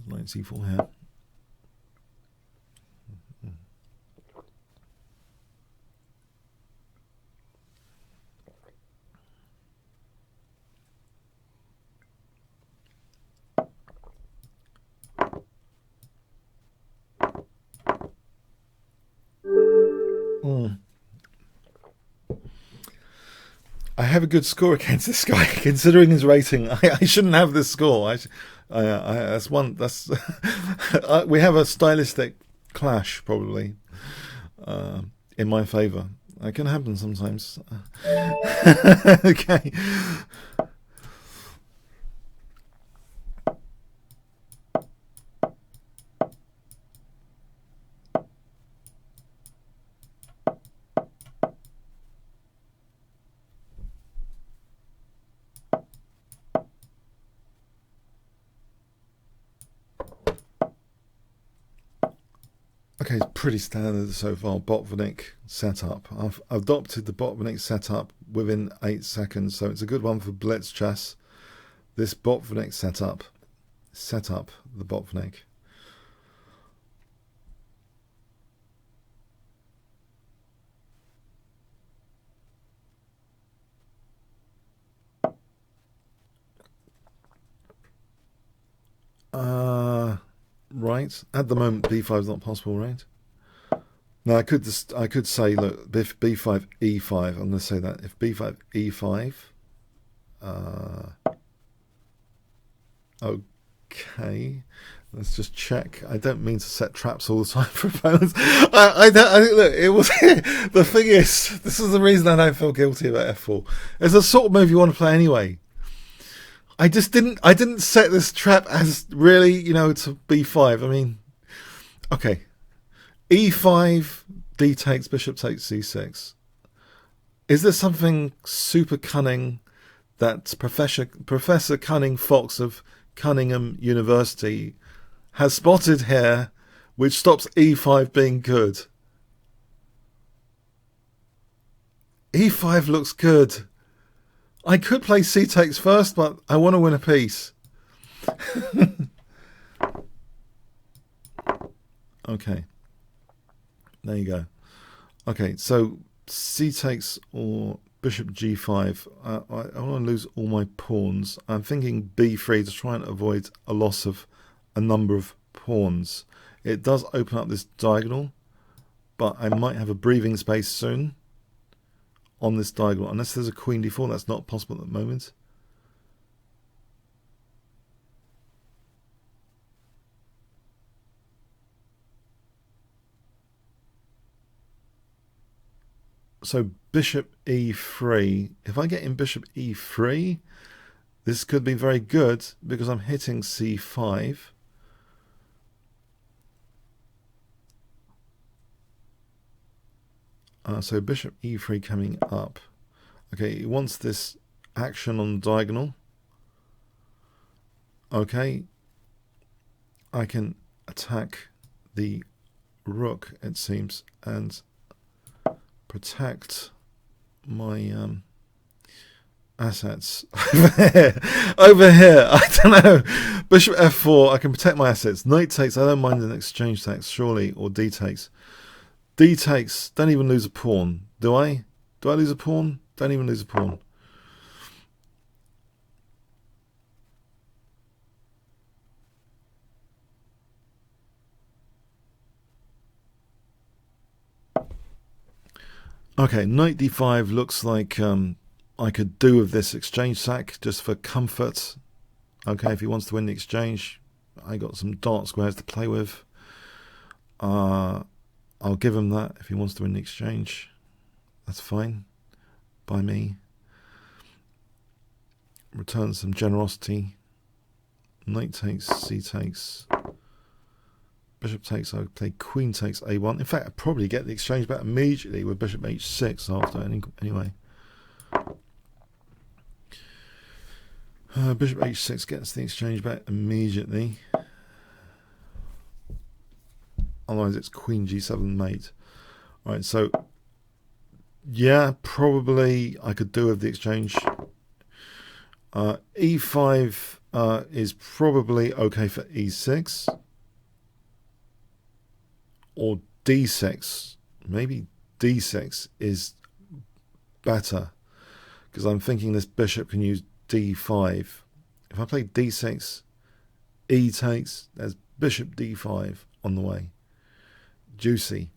Knight c4 here. I have a good score against this guy, considering his rating. I shouldn't have this score. That's one. That's we have a stylistic clash, probably, in my favour. It can happen sometimes. Okay. Okay, it's pretty standard so far. Botvinnik setup. I've adopted the Botvinnik setup within 8 seconds, so it's a good one for Blitz Chess. This Botvinnik setup. Set up the Botvinnik. Right. At the moment, b5 is not possible, right? Now I could say, look, if b5 e5, I'm going to say that if b5 e5, okay, let's just check. I don't mean to set traps all the time for opponents. I look, it was the thing is, this is the reason I don't feel guilty about f4. It's the sort of move you want to play anyway. I didn't set this trap as really, you know, to b5. I mean, okay, e5, d takes, bishop takes c6. Is there something super cunning that Professor Cunning Fox of Cunningham University has spotted here, which stops e5 being good? e5 looks good. I could play c takes first, but I want to win a piece. Okay. There you go. Okay, so c takes or bishop g5. I want to lose all my pawns. I'm thinking b3 to try and avoid a loss of a number of pawns. It does open up this diagonal, but I might have a breathing space soon on this diagonal, unless there's a queen d4. That's not possible at the moment. So bishop e3, if I get in bishop e3, this could be very good because I'm hitting c5. So bishop e3 coming up. Okay, he wants this action on the diagonal. Okay, I can attack the rook, it seems, and protect my assets over here. I don't know. Bishop f4, I can protect my assets. Knight takes, I don't mind an exchange tax, surely, or d takes. D takes, don't even lose a pawn. Do I? Do I lose a pawn? Don't even lose a pawn. Okay, knight d5 looks like I could do with this exchange sack just for comfort. Okay, if he wants to win the exchange, I got some dark squares to play with. I'll give him that if he wants to win the exchange. That's fine by me. Return some generosity. Knight takes, c takes. Bishop takes, I play queen takes a1. In fact, I'd probably get the exchange back immediately with bishop h6 after anyway. Bishop h6 gets the exchange back immediately. Otherwise it's queen g7 mate. Alright, so yeah, probably I could do with the exchange. E5 is probably okay for e6. Or d6. Maybe d6 is better. Because I'm thinking this bishop can use d5. If I play d6, e takes, there's bishop d5 on the way. Juicy.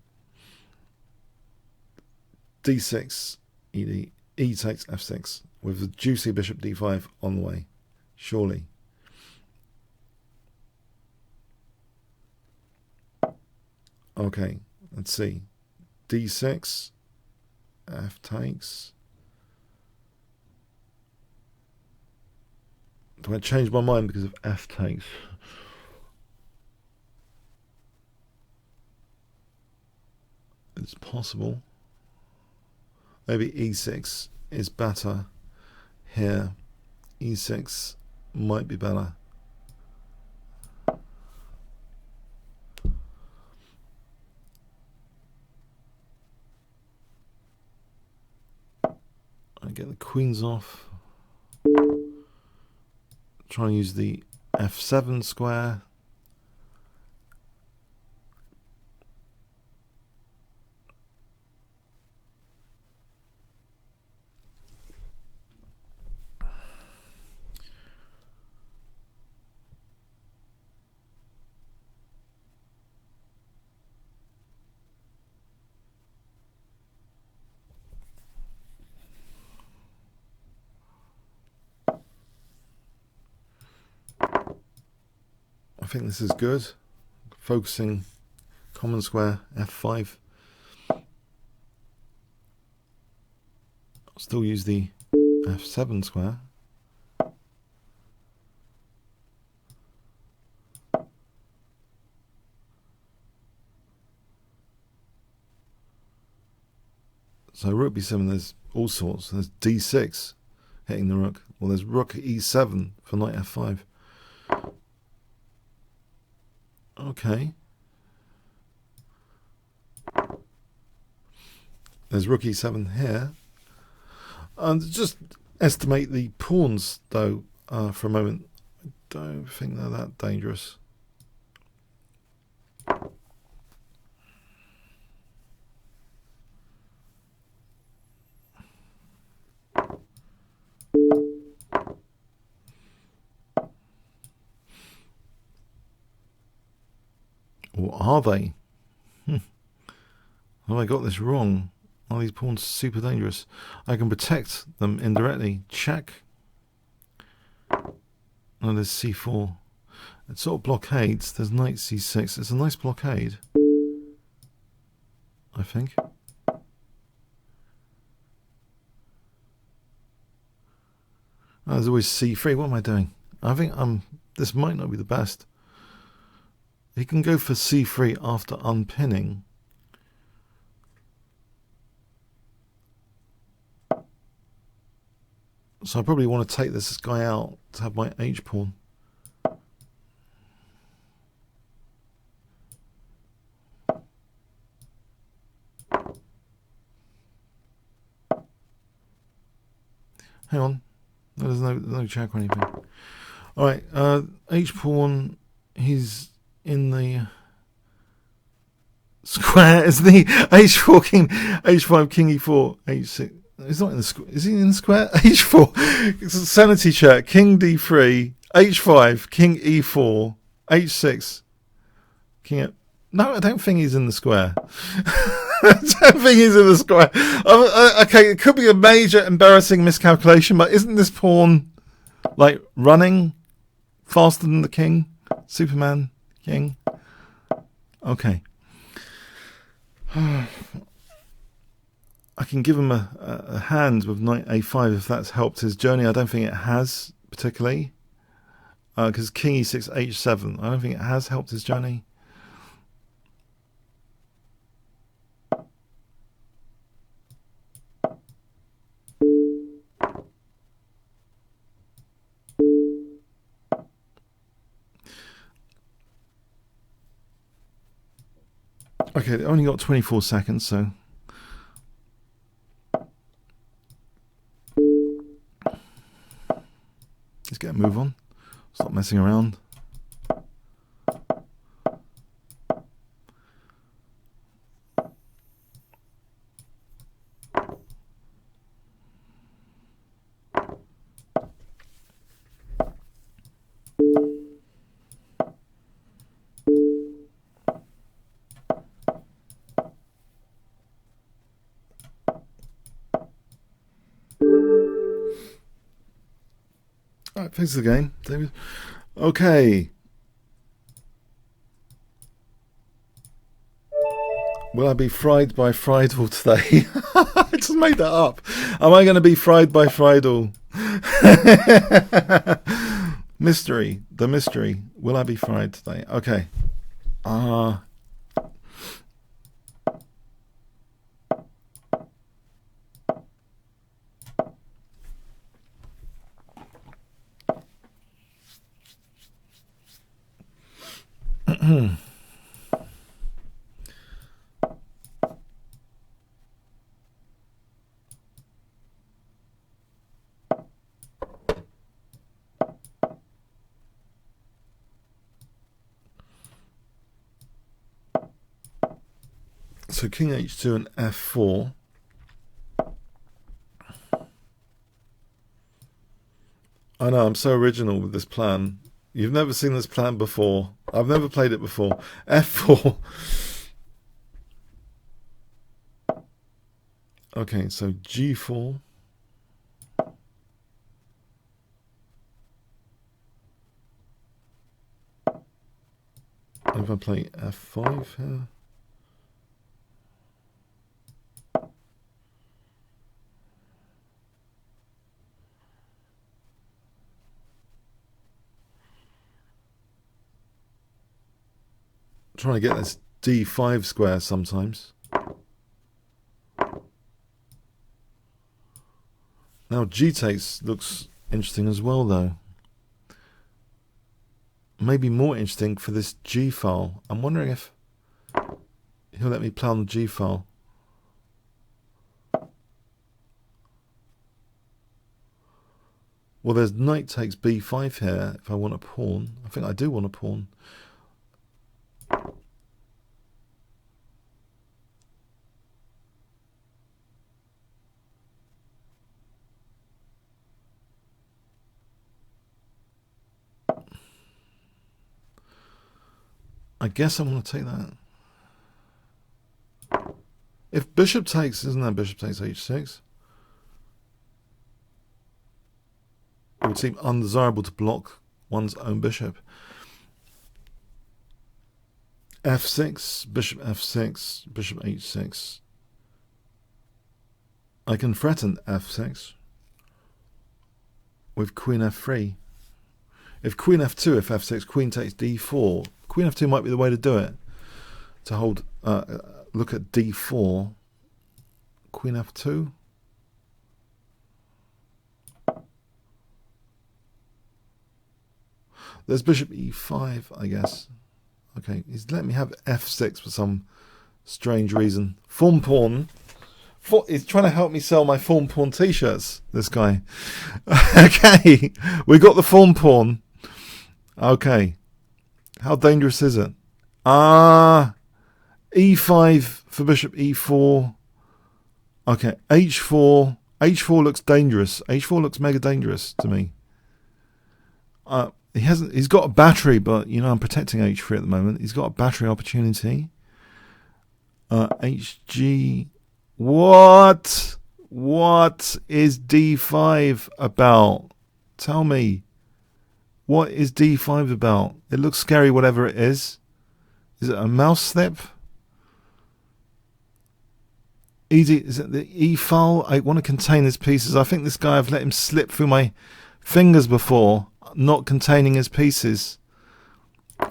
d6, e takes f6 with the juicy bishop d5 on the way. Surely. Okay, let's see. d6, f takes. Do I change my mind because of f takes? It's possible. Maybe e6 is better here. e6 might be better. get the queens off. Try and use the F7 square. I think this is good. Focusing common square F5. I'll still use the F7 square. So rook b7, there's all sorts. There's d6 hitting the rook. Well, there's rook e7 for knight f5. Okay. There's rook e7 here. And just estimate the pawns, though, for a moment. I don't think they're that dangerous. Or are they? Have I got this wrong? Are these pawns super dangerous? I can protect them indirectly. Check. Oh, there's c4. It sort of blockades. There's knight c6. It's a nice blockade, I think. Oh, there's always c3. What am I doing? I think this might not be the best. He can go for c3 after unpinning. So I probably want to take this guy out to have my h-pawn. Hang on. There's no check or anything. Alright, h-pawn, he's in the square, isn't he? h4, king, h5, king e4, h6. He's not in the square. Is he in the square? h4. It's a sanity check. King d3, h5, king e4, h6, king. No, I don't think he's in the square. I don't think he's in the square. Okay, it could be a major embarrassing miscalculation, but isn't this pawn like running faster than the king? Superman, king. Okay. I can give him a hand with knight a5 if that's helped his journey. I don't think it has particularly, because king e6, h7. I don't think it has helped his journey. Okay, they only got 24 seconds, so let's get a move on. Stop messing around. Alright, fix the game, David. Okay. Will I be fried by Friedel today? I just made that up. Am I going to be fried by Friedel? Mystery. The mystery. Will I be fried today? Okay. So king h2 and f4. I know, I'm so original with this plan. You've never seen this plan before. I've never played it before. f4. Okay, so g4. And if I play f5 here. Trying to get this d5 square sometimes. Now g takes looks interesting as well though. Maybe more interesting for this g file. I'm wondering if he'll let me play on the g file. Well, there's knight takes b5 here if I want a pawn. I think I do want a pawn. I guess I want to take that. If bishop takes, isn't that bishop takes h6? It would seem undesirable to block one's own bishop. f6, bishop f6, bishop h6. I can threaten f6 with queen f3. If queen f2, if f6, queen takes d4. Queen f2 might be the way to do it. To hold, look at d4. Queen f2. There's bishop e5, I guess. Okay, he's letting me have f6 for some strange reason. Form pawn. He's trying to help me sell my form pawn t-shirts, this guy. Okay, we got the form pawn. Okay. How dangerous is it? E5 for bishop e4. Okay, h4. h4 looks dangerous. h4 looks mega dangerous to me. He's got a battery, but you know I'm protecting h3 at the moment. He's got a battery opportunity. Hg. What is d5 about? Tell me. What is d5 about? It looks scary, whatever it is. Is it a mouse slip? Easy. Is it the e file? I want to contain his pieces. I think this guy, I've let him slip through my fingers before, not containing his pieces.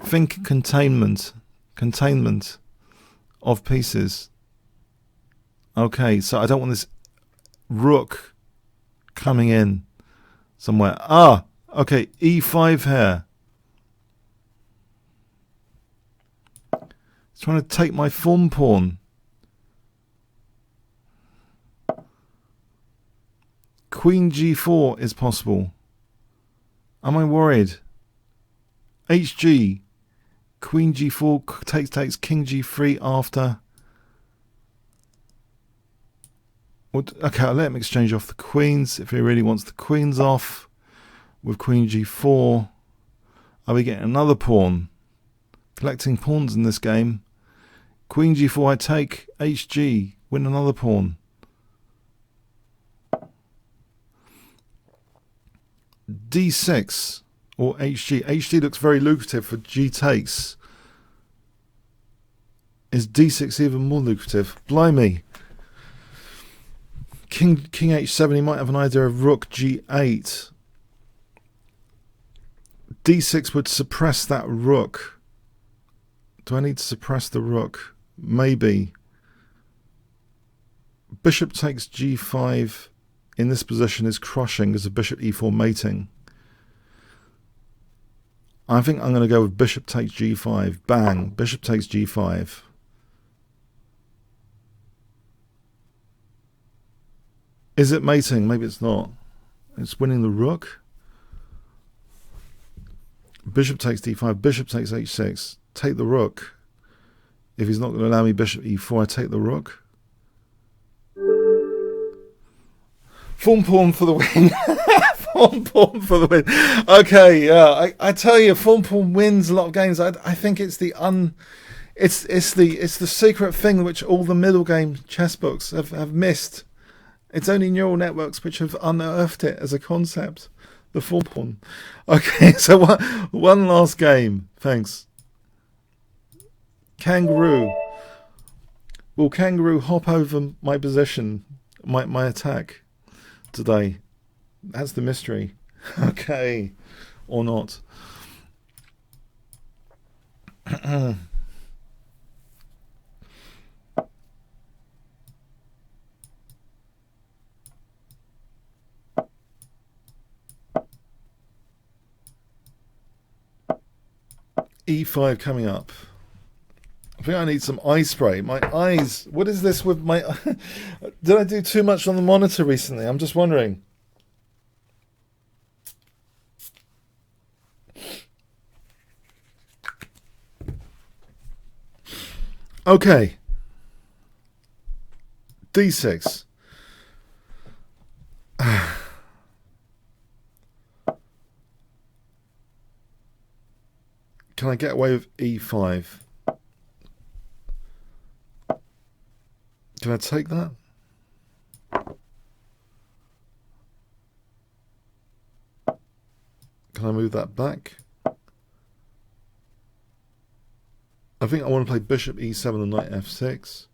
Think containment of pieces. Okay, so I don't want this rook coming in somewhere. Okay, e5 here. He's trying to take my form pawn. Queen g4 is possible. Am I worried? Hg. Queen g4 takes king g3 after. Okay, I'll let him exchange off the queens if he really wants the queens off. With queen g4. Are we getting another pawn? Collecting pawns in this game. Queen g4 I take. Hg. Win another pawn. d6 or hg. Hg looks very lucrative for g takes. Is d6 even more lucrative? Blimey. King h7, he might have an idea of rook g8. d6 would suppress that rook. Do I need to suppress the rook? Maybe. Bishop takes g5 in this position is crushing as a bishop e4 mating. I think I'm going to go with bishop takes g5. Bang. Bishop takes g5. Is it mating? Maybe it's not. It's winning the rook. Bishop takes d5. Bishop takes h6. Take the rook. If he's not going to allow me bishop e4, I take the rook. Pawn pawn for the win. Pawn for the win. Okay, yeah, I tell you, pawn wins a lot of games. I think it's the it's the secret thing which all the middle game chess books have missed. It's only neural networks which have unearthed it as a concept. The pawn. Okay, so one last game. Thanks. Kangaroo. Will Kangaroo hop over my position, my attack today? That's the mystery. Okay, or not. E5 coming up. I think I need some eye spray. My eyes. What is this with my... Did I do too much on the monitor recently? I'm just wondering. Okay. D6. Can I get away with E5? Can I take that? Can I move that back? I think I want to play bishop E7 and knight F6.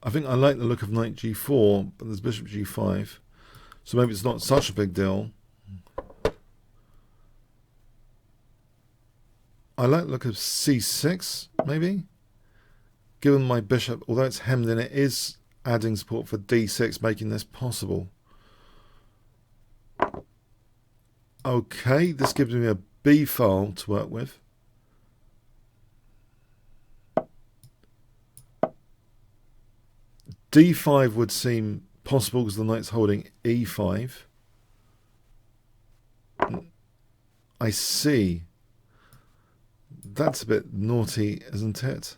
I think I like the look of knight G4, but there's bishop G5. So maybe it's not such a big deal. I like the look of C6, maybe. Given my bishop, although it's hemmed in, it is adding support for D6, making this possible. Okay, this gives me a B file to work with. D5 would seem possible because the knight's holding E5. I see. That's a bit naughty, isn't it?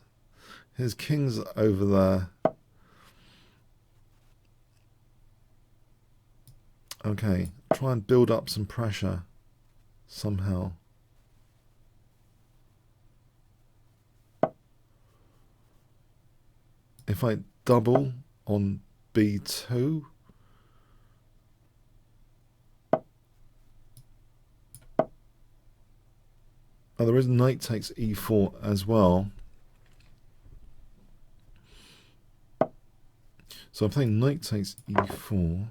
His king's over there. Okay, try and build up some pressure somehow. If I double on B2, oh, there is knight takes E4 as well. So I'm playing knight takes E4.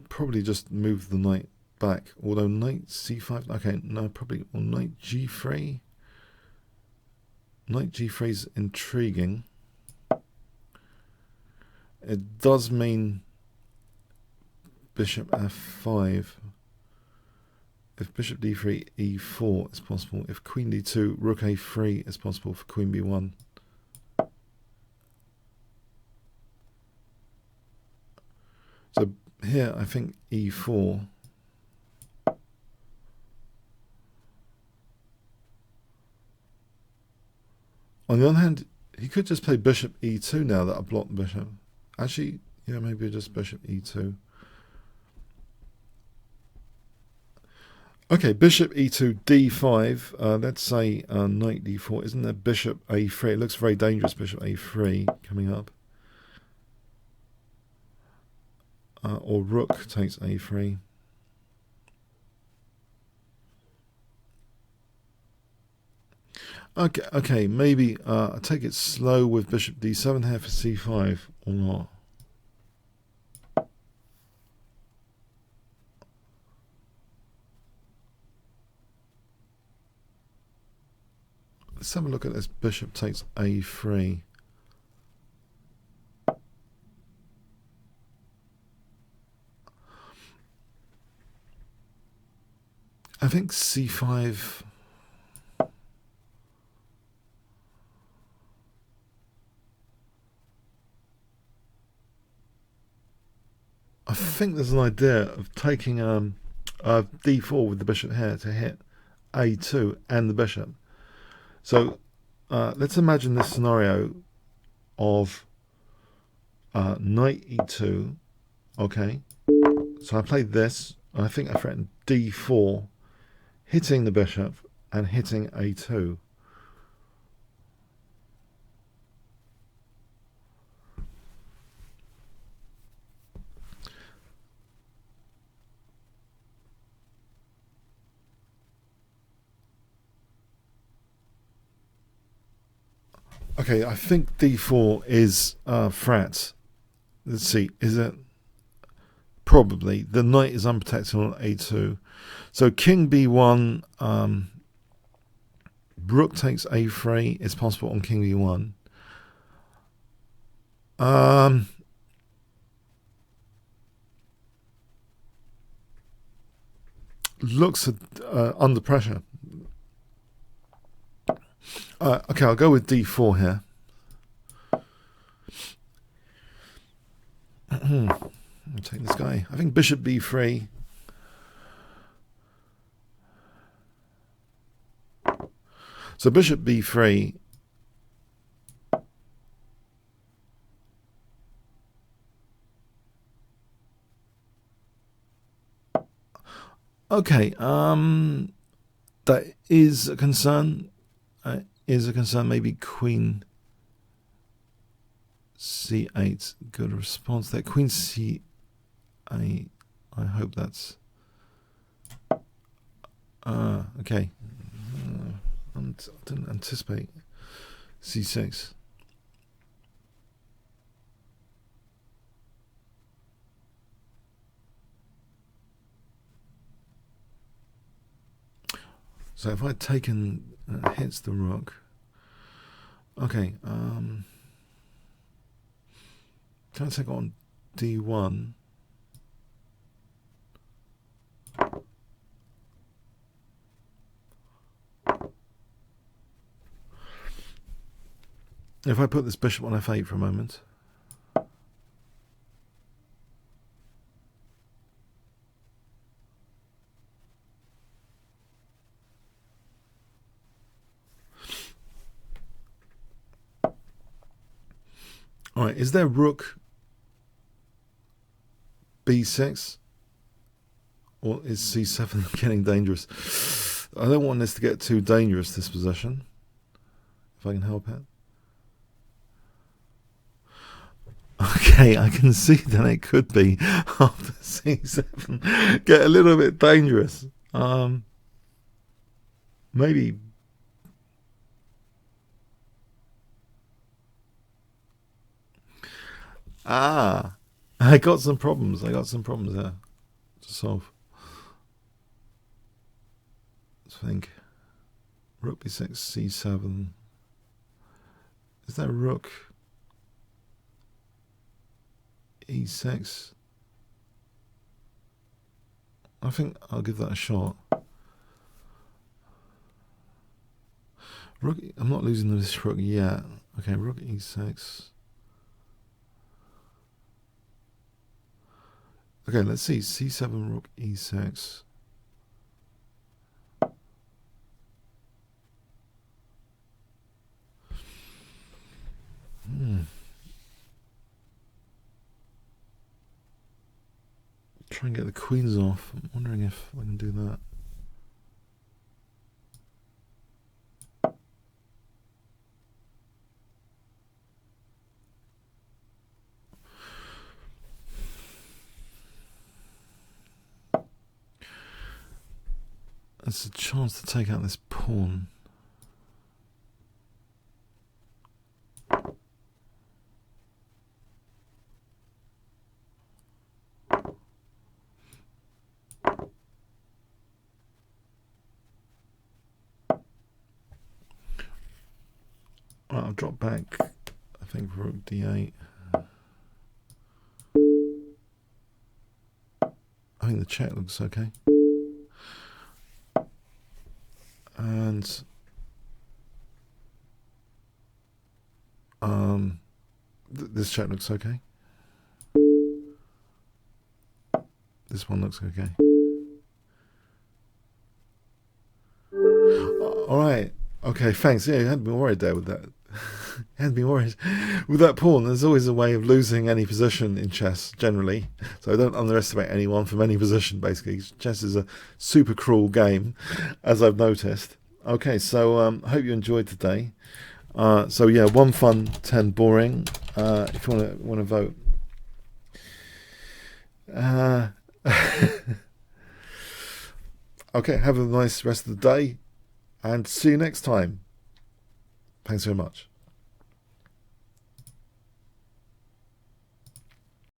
Probably just move the knight back. Although knight C5, okay, no, probably, or knight G3. Knight G3 is intriguing. It does mean bishop F5. If bishop D3, E4 is possible. If queen D2, rook A3 is possible for queen B1. So here I think E4. On the other hand, he could just play bishop E2 now that I blocked the bishop. Actually, yeah, maybe just bishop E2. Okay, bishop E2, D5. Let's say knight D4. Isn't there bishop A3? It looks very dangerous, bishop A3 coming up. Or rook takes A3. Okay, maybe I take it slow with bishop D7 here for C5 or not. Let's have a look at this. Bishop takes A3. I think C5. think there's an idea of taking d4 with the bishop here to hit a2 and the bishop. So let's imagine this scenario of knight e2. Okay, so I played this, and I think I threatened d4, hitting the bishop and hitting a2. Okay, I think d4 is threat. Let's see, is it? Probably. The knight is unprotected on a2. So king b1, rook takes a3 is possible on king b1. Looks under pressure. Okay, I'll go with d4 here. I'll take this guy. I think bishop b3. So bishop b3. Okay, that is a concern. Maybe queen c8. Good response there. Queen c8. I hope that's okay. I didn't anticipate c6. So if I'd taken hits the rook. Okay, can I take on d1? If I put this bishop on f8 for a moment. All right, is there rook b6? Or is c7 getting dangerous? I don't want this to get too dangerous, this position, if I can help it. Okay, I can see that it could be after c7 get a little bit dangerous. Maybe. I got some problems. I got some problems there to solve. Let's think. Rook b6, c7. Is that rook e6? I think I'll give that a shot. Rook, I'm not losing this rook yet. Okay, rook e6. Okay, let's see. c7, rook e6. Try and get the queens off. I'm wondering if I can do that. There's a chance to take out this pawn. Right, I'll drop back, I think, rook d8. I think the check looks okay. And this check looks okay. This one looks okay. All right. Okay, thanks. Yeah, you had me worried there with that. Had me worried with that pawn. There's always a way of losing any position in chess, generally. So don't underestimate anyone from any position, basically. Chess is a super cruel game, as I've noticed. Okay, so I hope you enjoyed today. So yeah, 1 fun, 10 boring. If you want to vote. Okay, have a nice rest of the day, and see you next time. Thanks very much.